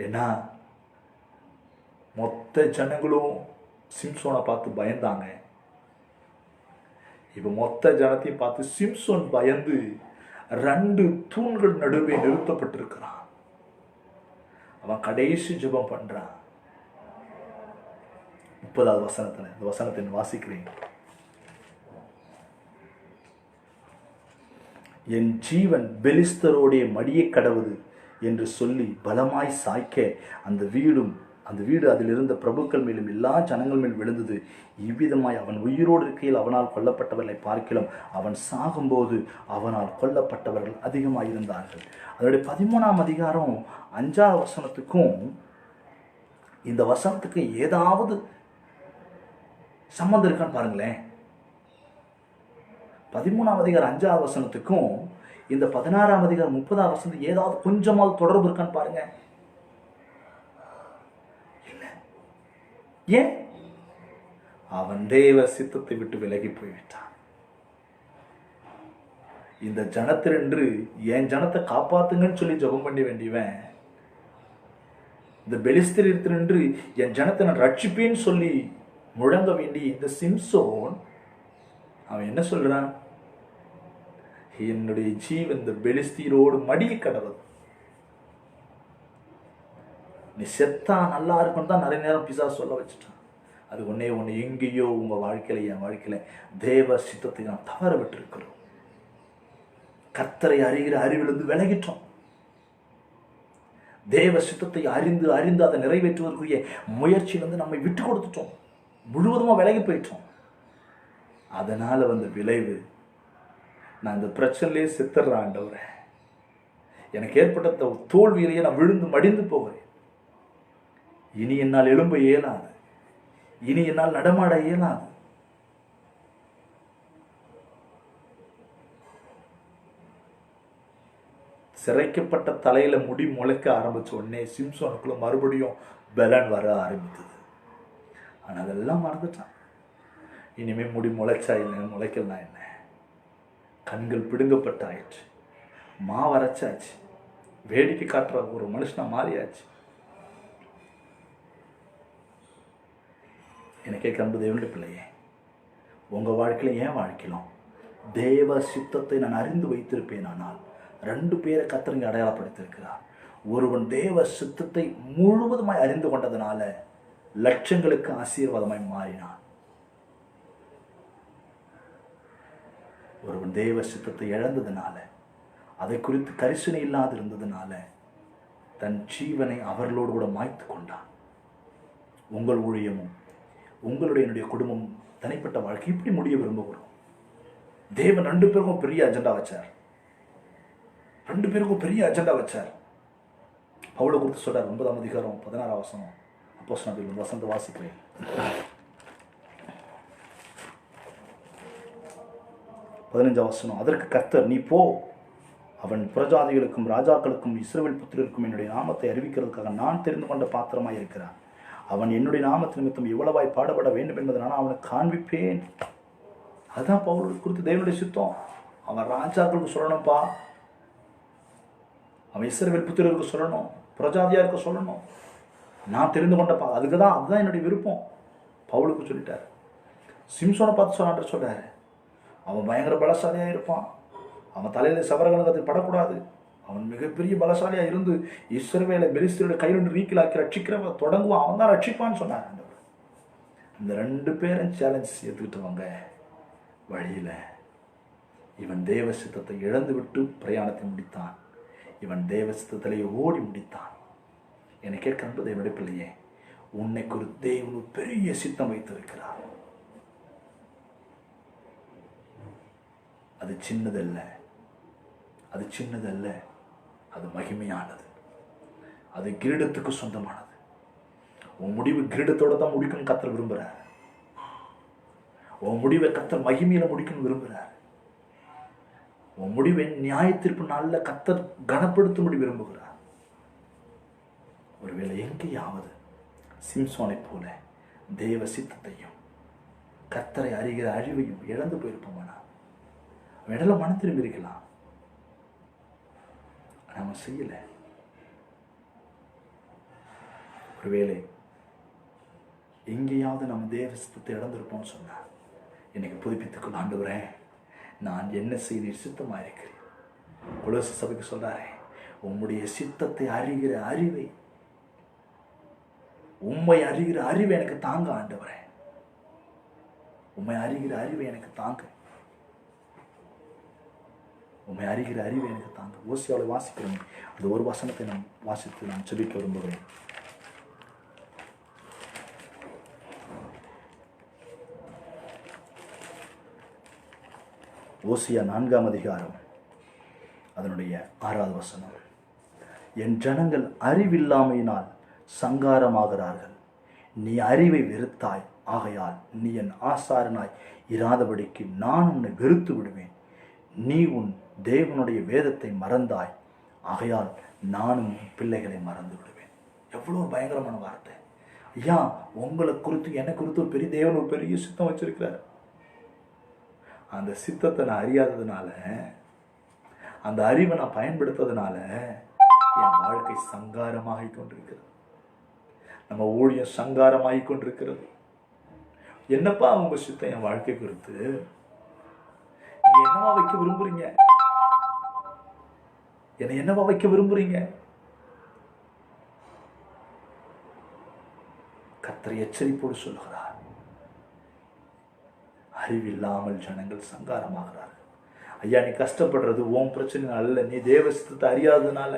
ஏன்னா மொத்த ஜனங்களும் சிம்சோனை பார்த்து பயந்தாங்க. இப்ப மொத்த ஜனத்தையும் பார்த்து சிம்சோன் பயந்து 2 தூண்கள் நடுவே நிறுத்தப்பட்டிருக்கிறான். அவன் கடைசி ஜெபம் பண்றான். 30வது வசனத்துல, இந்த வசனத்தை வாசிக்கிறேன். என் ஜீவன் பெலிஸ்தரோடைய மடியை கடவுது என்று சொல்லி பலமாய் சாய்க்க அந்த வீடு அதில் இருந்த பிரபுக்கள் மேலும் எல்லா ஜனங்கள் மேல் விழுந்தது. இவ்விதமாய் அவன் உயிரோடு இருக்கையில் அவனால் கொல்லப்பட்டவர்களை பார்க்கலாம், அவன் சாகும்போது அவனால் கொல்லப்பட்டவர்கள் அதிகமாக இருந்தார்கள். அதனுடைய 13ஆம் அதிகாரம் 5வது வசனத்துக்கும் இந்த வசனத்துக்கு ஏதாவது சம்பந்தம் இருக்கான்னு பாருங்களேன். 13ஆம் அதிகாரம் 5வது வசனத்துக்கும் இந்த 16ஆம் அதிகாரம் 30வது வசனத்துக்கு ஏதாவது கொஞ்சமாவது தொடர்பு இருக்கான்னு பாருங்க. ஏன்? அவன் தேவ சித்தத்தை விட்டு விலகி போய்விட்டான். இந்த ஜனத்திரென்று என் ஜனத்தை காப்பாத்துங்கன்னு சொல்லி ஜெபம் பண்ணி வேண்டியவன், இந்த பெலிஸ்தரிடத்திரென்று என் ஜனத்தை நான் ரட்சிப்பேன்னு சொல்லி முழங்க வேண்டிய இந்த சிம்சோன் அவன் என்ன சொல்றான்? என்னுடைய ஜீவன் இந்த பெலிஸ்தீரோடு மடியை கடவுள். நீ செத்தா நல்லா இருக்குன்னு தான் நிறைய நேரம் பிசாசு சொல்ல வச்சுட்டான். அது ஒன்னே ஒன்று, எங்கேயோ உங்க வாழ்க்கையில, என் வாழ்க்கையில தேவ சித்தத்தை நான் தவற விட்டு இருக்கிறோம். கர்த்தரை அறிகிற அறிவிலிருந்து விலகிட்டோம். தேவ சித்தத்தை அறிந்து அதை நிறைவேற்றுவதற்குரிய முயற்சியிலிருந்து நம்மை விட்டு கொடுத்துட்டோம். முழுவதுமா விலகி போயிட்டோம். அதனால வந்த விளைவு, நான் இந்த பிரச்சனையிலே செத்துறேன் ஆண்டவரே, எனக்கு ஏற்பட்ட தோல்வியிலேயே நான் விழுந்து மடிந்து போகிறேன். இனி என்னால் எழும்ப இயலாது, இனி என்னால் நடமாட இயலாது. சிரைக்கப்பட்ட தலையில முடி முளைக்க ஆரம்பிச்ச உடனே சிம்சோனுக்குள்ள மறுபடியும் பலன் வர ஆரம்பித்தது. ஆனா அதெல்லாம் மறந்துட்டான். இனிமே முடி முளைச்சா என்ன, முளைக்கலாம் என்ன, கண்கள் பிடுங்கப்பட்டாயிற்று, மாவரைச்சாச்சு, வேடிக்கை காட்டுற ஒரு மனுஷனா மாறியாச்சு. என்னை கேட்க அன்பு தேவனுடைய பிள்ளையே, உங்கள் வாழ்க்கையில் என் வாழ்க்கையிலும் தேவ சித்தத்தை நான் அறிந்து வைத்திருப்பேன். ஆனால் 2 பேரை கர்த்தர் அடையாளப்படுத்தியிருக்கிறார். ஒருவன் தேவ சித்தத்தை முழுவதுமாய் அறிந்து கொண்டதுனால லட்சங்களுக்கு ஆசீர்வாதமாய் மாறினான். ஒருவன் தேவ சித்தத்தை இழந்ததுனால, அதை குறித்து கரிசனை இல்லாது இருந்ததுனால தன் ஜீவனை அவர்களோடு கூட மாய்த்து கொண்டான். உங்கள் ஊழியமும் உங்களுடைய என்னுடைய குடும்பம் தனிப்பட்ட வாழ்க்கை இப்படி முடிய விரும்புகிறோம். தேவன் 2 பேருக்கும் பெரிய அஜெண்டா வச்சார். 2 பேருக்கும் பெரிய அஜெண்டா வச்சார். பவுலை குறித்து சொல்றார். 9ஆம் அதிகாரம் 16ஆம் வசனம். அப்போஸ்தலர் வசனத்தை வாசிக்கிறேன். 15ஆம் வசனம். அதற்கு கர்த்தர், நீ போ, அவன் புறஜாதிகளுக்கும் ராஜாக்களுக்கும் இஸ்ரவேல் புத்திரருக்கும் என்னுடைய நாமத்தை அறிவிக்கிறதுக்காக நான் தெரிந்து கொண்ட பாத்திரமாய் இருக்கிறான். அவன் என்னுடைய நாமத்து நிமித்தம் எவ்வளவாய் பாடுபட வேண்டும் என்பதை நான் அவனுக்கு காண்பிப்பேன். அதுதான் பவுல் குறித்து தேவனுடைய சித்தம். அவன் ராஜாக்களுக்கு சொல்லணும்ப்பா, அவன் இஸ்ரவேல் புத்திரருக்கு சொல்லணும், புறஜாதியாருக்கு சொல்லணும், நான் தெரிந்து கொண்டப்பா. அதுதான் என்னுடைய விருப்பம். பவுலுக்கு சொல்லிட்டார். சிம்சோனை பார்த்து சொன்னாட்டு சொல்றாரு, அவன் பயங்கர பலசாலியாக இருப்பான், அவன் தலையில் சவரகணத்தில் படக்கூடாது, அவன் மிகப்பெரிய பலசாலியாக இருந்து இஸ்ரவேலை பெலிஸ்தருடைய கையிலிருந்து நீக்கலாக்கி ரட்சிக்கிறவன் தொடங்குவான், அவன் தான் ரட்சிப்பான்னு சொன்னார். இந்த 2 பேரும் சேலஞ்ச் ஏற்றுக்கிட்டவங்க வழியில் இவன் தேவ சித்தத்தை இழந்து விட்டு பிரயாணத்தை முடித்தான். இவன் தேவ சித்தத்திலேயே ஓடி முடித்தான். என்னை கேட்க அன்பு தேவனுடைய பிள்ளையே, உன்னை குறித்து தேவன் பெரிய சித்தம் வைத்திருக்கிறார். அது சின்னதல்ல, அது சின்னதல்ல, அது மகிமையானது, அது கிரீடத்துக்கு சொந்தமானது. உன் முடிவு கிரீடத்தோட தான் முடிக்கணும் கர்த்தர் விரும்புகிறார். உன் முடிவை கர்த்தர் மகிமையில முடிக்கணும் விரும்புகிறார். உன் முடிவை நியாயத்தீர்ப்பு நாளில் கர்த்தர் கனப்படுத்தும்படி விரும்புகிறார். ஒருவேளை எங்கேயாவது சிம்சோனை போல தேவ சித்தத்தையும் கர்த்தரை அறிகிற அழிவையும் இழந்து போயிருப்போமானா இடல மனம் திரும்பி இருக்கலாம். நம்ம செய்யல. ஒருவேளை எங்கேயாவது நம்ம தேவ சித்தத்தை இழந்திருப்போம்னு சொன்னார். இன்னைக்கு புதுப்பித்துக்கொள்ள ஆண்டவரே, நான் என்ன செய்ய சித்தமாக இருக்கிறேன். கொலோசை சபைக்கு சொல்றாரே, உம்முடைய சித்தத்தை அறிகிற அறிவை, உம்மை அறிகிற அறிவை எனக்கு தாங்க ஆண்டவரே, உம்மை அறிகிற அறிவை எனக்கு தாங்க, உம்மை அறிகிற அறிவை எனக்கு தாங்க. ஓசியாவை வாசிக்கிறோம். அந்த ஒரு வசனத்தை நான் வாசித்து நான் செபிக்க விரும்புகிறேன். ஓசியா 4ஆம் அதிகாரம் அதனுடைய 6வது வசனம். என் ஜனங்கள் அறிவில்லாமையினால் சங்காரமாகிறார்கள். நீ அறிவை வெறுத்தாய், ஆகையால் நீ என் ஆசாரனாய் இராதபடிக்கு நான் உன்னை வெறுத்து விடுவேன். நீ உன் தேவனுடைய வேதத்தை மறந்தாய், ஆகையால் நானும் பிள்ளைகளை மறந்து விடுவேன். எவ்வளோ பயங்கரமான வார்த்தை ஐயா! உங்களை குறித்து என்னை குறித்து ஒரு பெரிய தேவன் ஒரு பெரிய சித்தம் வச்சிருக்கிறார். அந்த சித்தத்தை நான் அறியாததுனால, அந்த அறிவை நான் பயன்படுத்ததுனால என் வாழ்க்கை சங்காரமாகி கொண்டிருக்கிறது. நம்ம ஊழியம் சங்காரமாகி கொண்டிருக்கிறது. என்னப்பா உங்க சித்தம் என் வாழ்க்கை குறித்து? நீங்க என்னவா வைக்க விரும்புறீங்க? என்னை என்னவா வைக்க விரும்புறீங்க? கர்த்தர் எச்சரிப்போடு சொல்லுகிறார், அறிவில்லாமல் ஜனங்கள் சங்காரமாகிறார்கள். ஐயா, நீ கஷ்டப்படுறது உன் பிரச்சனை அல்ல, நீ தேவ சித்தத்தை அறியாததுனால.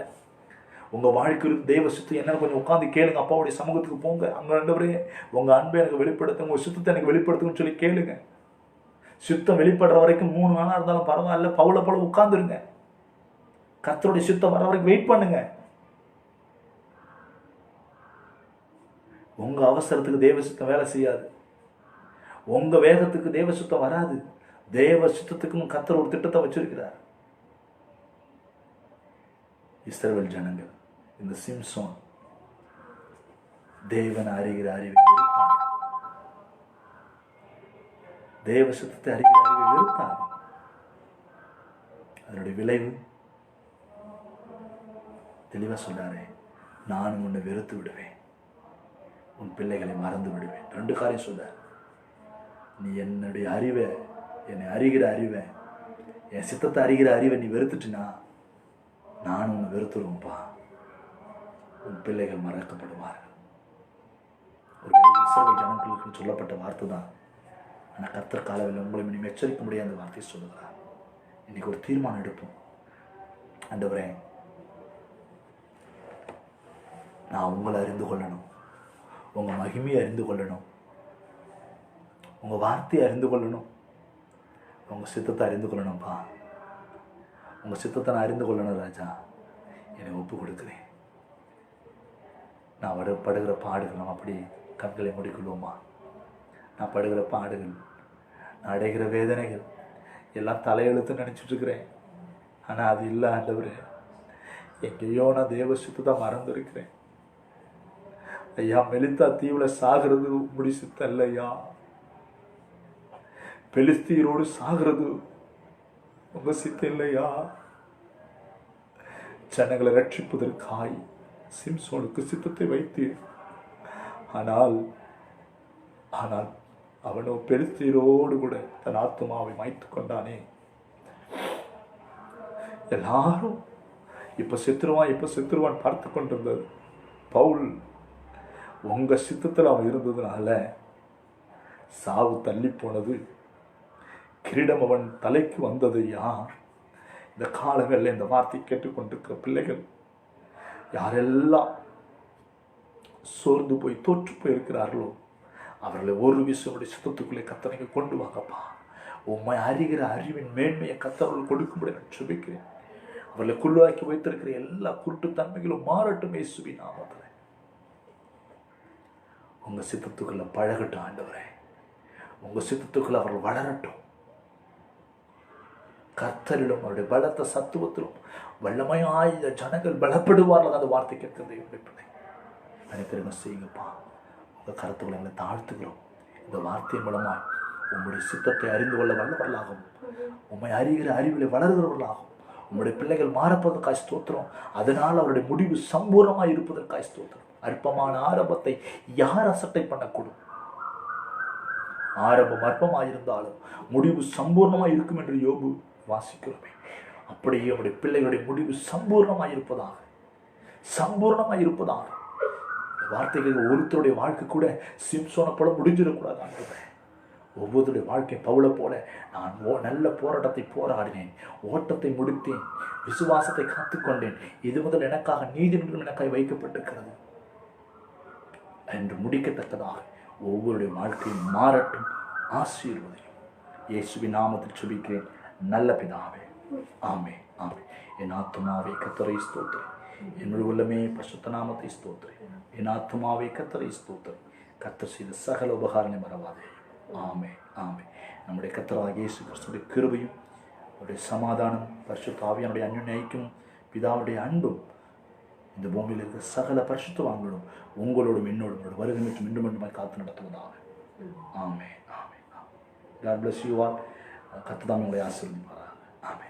உங்க வாழ்க்கையில் தேவ சித்தம் என்னன்னு கொஞ்சம் உட்காந்து கேளுங்க. அப்பாவுடைய சமூகத்துக்கு போங்க. அங்க ஆண்டவரே, உங்க அன்பை எனக்கு வெளிப்படுத்துங்க, உங்க சித்தத்தை எனக்கு வெளிப்படுத்துங்கன்னு சொல்லி கேளுங்க. சித்தம் வெளிப்படுற வரைக்கும் 3 நாளா இருந்தாலும் பரவாயில்ல, பவுல போல உட்கார்ந்துருங்க. கர்த்தருடைய சித்தம் வர வரைக்கும் வெயிட் பண்ணுங்க. உங்க அவசரத்துக்கு தேவ சித்தம் வேலை செய்யாது. உங்க வேகத்துக்கு தேவ சித்தம் வராது. தேவ சித்தத்துக்கும் கர்த்தர் ஒரு திட்டத்தை வச்சிருக்கிறார். இஸ்ரவேல் ஜனங்கள், இந்த சிம்சோன் தேவனை அறிகிற அறிவை வெறுத்தாங்க. தேவ சித்தத்தை அறிகிற அறிவை வெறுத்தாங்க. அதனுடைய விளைவு தெளிவா சொல்றாரு, நானும் உன்னை வெறுத்து விடுவேன், உன் உன் பிள்ளைகளை மறந்து விடுவேன். 2 காரியம் சொல்ல. நீ என்னுடைய அறிவை, என்னை அறிகிற அறிவை, என் சித்தத்தை அறிகிற அறிவை நீ வெறுத்துட்டினா நானும் உன்னை வெறுத்துருவேன்ப்பா. உன் பிள்ளைகள் மறக்கப்படுவார்கள். ஒரு இஸ்ரவேல் ஜனங்களுக்கு சொல்லப்பட்ட வார்த்தை தான். ஆனால் கர்த்தர் காலவில் உங்களை இனி எச்சரிக்க முடியாத வார்த்தையை சொல்லுகிறார். இன்னைக்கு ஒரு தீர்மானம் எடுப்போம். ஆண்டவரே, நான் உங்களை அறிந்து கொள்ளணும், உங்கள் மகிமையை அறிந்து கொள்ளணும், உங்கள் வார்த்தையை அறிந்து கொள்ளணும், உங்கள் சித்தத்தை அறிந்து கொள்ளணும்ப்பா. உங்கள் சித்தத்தை நான் அறிந்து கொள்ளணும் ராஜா. என்னை ஒப்பு கொடுக்குறேன். நான் படுகிற பாடுகள் நம்ம அப்படி கண்களை முடிக்கொள்வோமா? நான் படுகிற பாடுகள், நான் அடைகிற வேதனைகள் எல்லாம் தலையெழுத்து நினச்சிட்ருக்கிறேன். ஆனால் அது இல்லை ஆண்டவரே. எங்கேயோ நான் தேவ சித்தத்தை மறந்துருக்கிறேன் ஐயா. மெலித்தா தீவில் சாகிறது முடி சித்தம் இல்லையா. பெலிஸ்தீரோடு சாகிறது உங்கள் சித்தம் இல்லையா. ஜனங்களை ரட்சிப்பதற்காய் சிம்சோனுக்கு சித்தத்தை வைத்தீர். ஆனால் அவனோ பெலிஸ்தீரோடு கூட தன் ஆத்மாவை மாய்த்து கொண்டானே. எல்லாரும் இப்ப செத்துருவான் பார்த்து கொண்டிருந்தது. பவுல் உங்க சித்தத்தில் அவன் இருந்ததுனால சாவு தள்ளி போனது, கிரீடம் அவன் தலைக்கு வந்தது. இந்த காலங்களில் இந்த வார்த்தை கேட்டுக்கொண்டிருக்கிற பிள்ளைகள் யாரெல்லாம் சோர்ந்து போய் தோற்று போயிருக்கிறார்களோ அவர்களை ஒரு விஷயமுடைய சித்தத்துக்குள்ளே கத்தனைக்கு கொண்டு வாங்கப்பா. உண்மை அறிகிற அறிவின் மேன்மையை கத்தவர்கள் கொடுக்கும்படி நான் சுபிக்கிறேன். அவர்களை குள்ளாக்கி வைத்திருக்கிற எல்லா குருட்டுத்தன்மைகளும் மாறட்டும் இயேசுவின் நாமத்தில். உங்கள் சித்தத்துக்குள்ள பழகட்டும் ஆண்டவரே. உங்கள் சித்தத்துக்குள்ள அவர்கள் வளரட்டும். கர்த்தரிடம் அவருடைய பலத்த சத்துவத்திலும் வல்லமையாய் இந்த ஜனங்கள் பலப்படுவார்கள். அந்த வார்த்தை கேட்கிறது என்னுடைய பிள்ளை. அனைத்திருங்க செய்யுங்கப்பா. உங்கள் கருத்துக்களை எங்களை தாழ்த்துகிறோம். இந்த வார்த்தையின் மூலமாய் உங்களுடைய சித்தத்தை அறிந்து கொள்ள வல்லவர்களாகும், உண்மை அறிகிற அறிவிலை வளர்கிறவர்களாகும் உங்களுடைய பிள்ளைகள் மாறப்பதற்காய் ஸ்தோத்திரம். அதனால் அவருடைய முடிவு சம்பூர்ணமாய் இருப்பதற்காய் ஸ்தோத்திரம். அற்பமான ஆரம்பத்தை யார் அசட்டை பண்ணக்கூடும்? ஆரம்பம் அற்பமாயிருந்தாலும் முடிவு சம்பூர்ணமாய் இருக்கும் என்று யோபு வாசிக்கிறோமே. அப்படியே அவருடைய பிள்ளைகளுடைய முடிவு சம்பூர்ணமாய் இருப்பதாக வார்த்தைகள் ஒருத்தருடைய வாழ்க்கை கூட சிம்சோனை போல முடிஞ்சிடக்கூடாது ஆண்டவரே. ஒவ்வொருடைய வாழ்க்கை பவுலை போல நான் நல்ல போராட்டத்தை போராடினேன், ஓட்டத்தை முடித்தேன், விசுவாசத்தை காத்துக்கொண்டேன், இது முதல் எனக்காக நீதி நின்றும் எனக்காக வைக்கப்பட்டிருக்கிறது என்று முடிக்கத்தக்கதாக ஒவ்வொருடைய வாழ்க்கையும் மாறட்டும். ஆசீர்வதியும் இயேசுவின் நாமத்தில் சுபிக்கிறேன் நல்ல பிதாவே. ஆமே ஆமே. என் ஆத்துமாவே கர்த்தரை ஸ்தோத்திரி, என்னுடைய உள்ளமே பரிசுத்த நாமத்தை ஸ்தோத்திரி. என் ஆத்துமாவே கர்த்தரை ஸ்தோத்திரி. கர்த்தர் செய்த சகல உபகாரங்களை மறவாதே. ஆமே ஆமே. நம்முடைய கர்த்தராகிய இயேசு கிறிஸ்துவின் கிருபையும் அவருடைய சமாதானம் பரிசுத்த ஆவியானுடைய அன்யோன்ய ஐக்கியமும் பிதாவுடைய அன்பும் இந்த பூமியில் இருக்கிற சகல பரிசுத்தவான்களும் உங்களோடும் என்னோடும் வருகை மற்றும் மீண்டும் மீண்டுமாய் காத்து நடத்துவதாக. ஆமே ஆமே. God bless you all. கர்த்தர் தாமே உங்களை ஆசீர்வதிப்பாராக. ஆமே.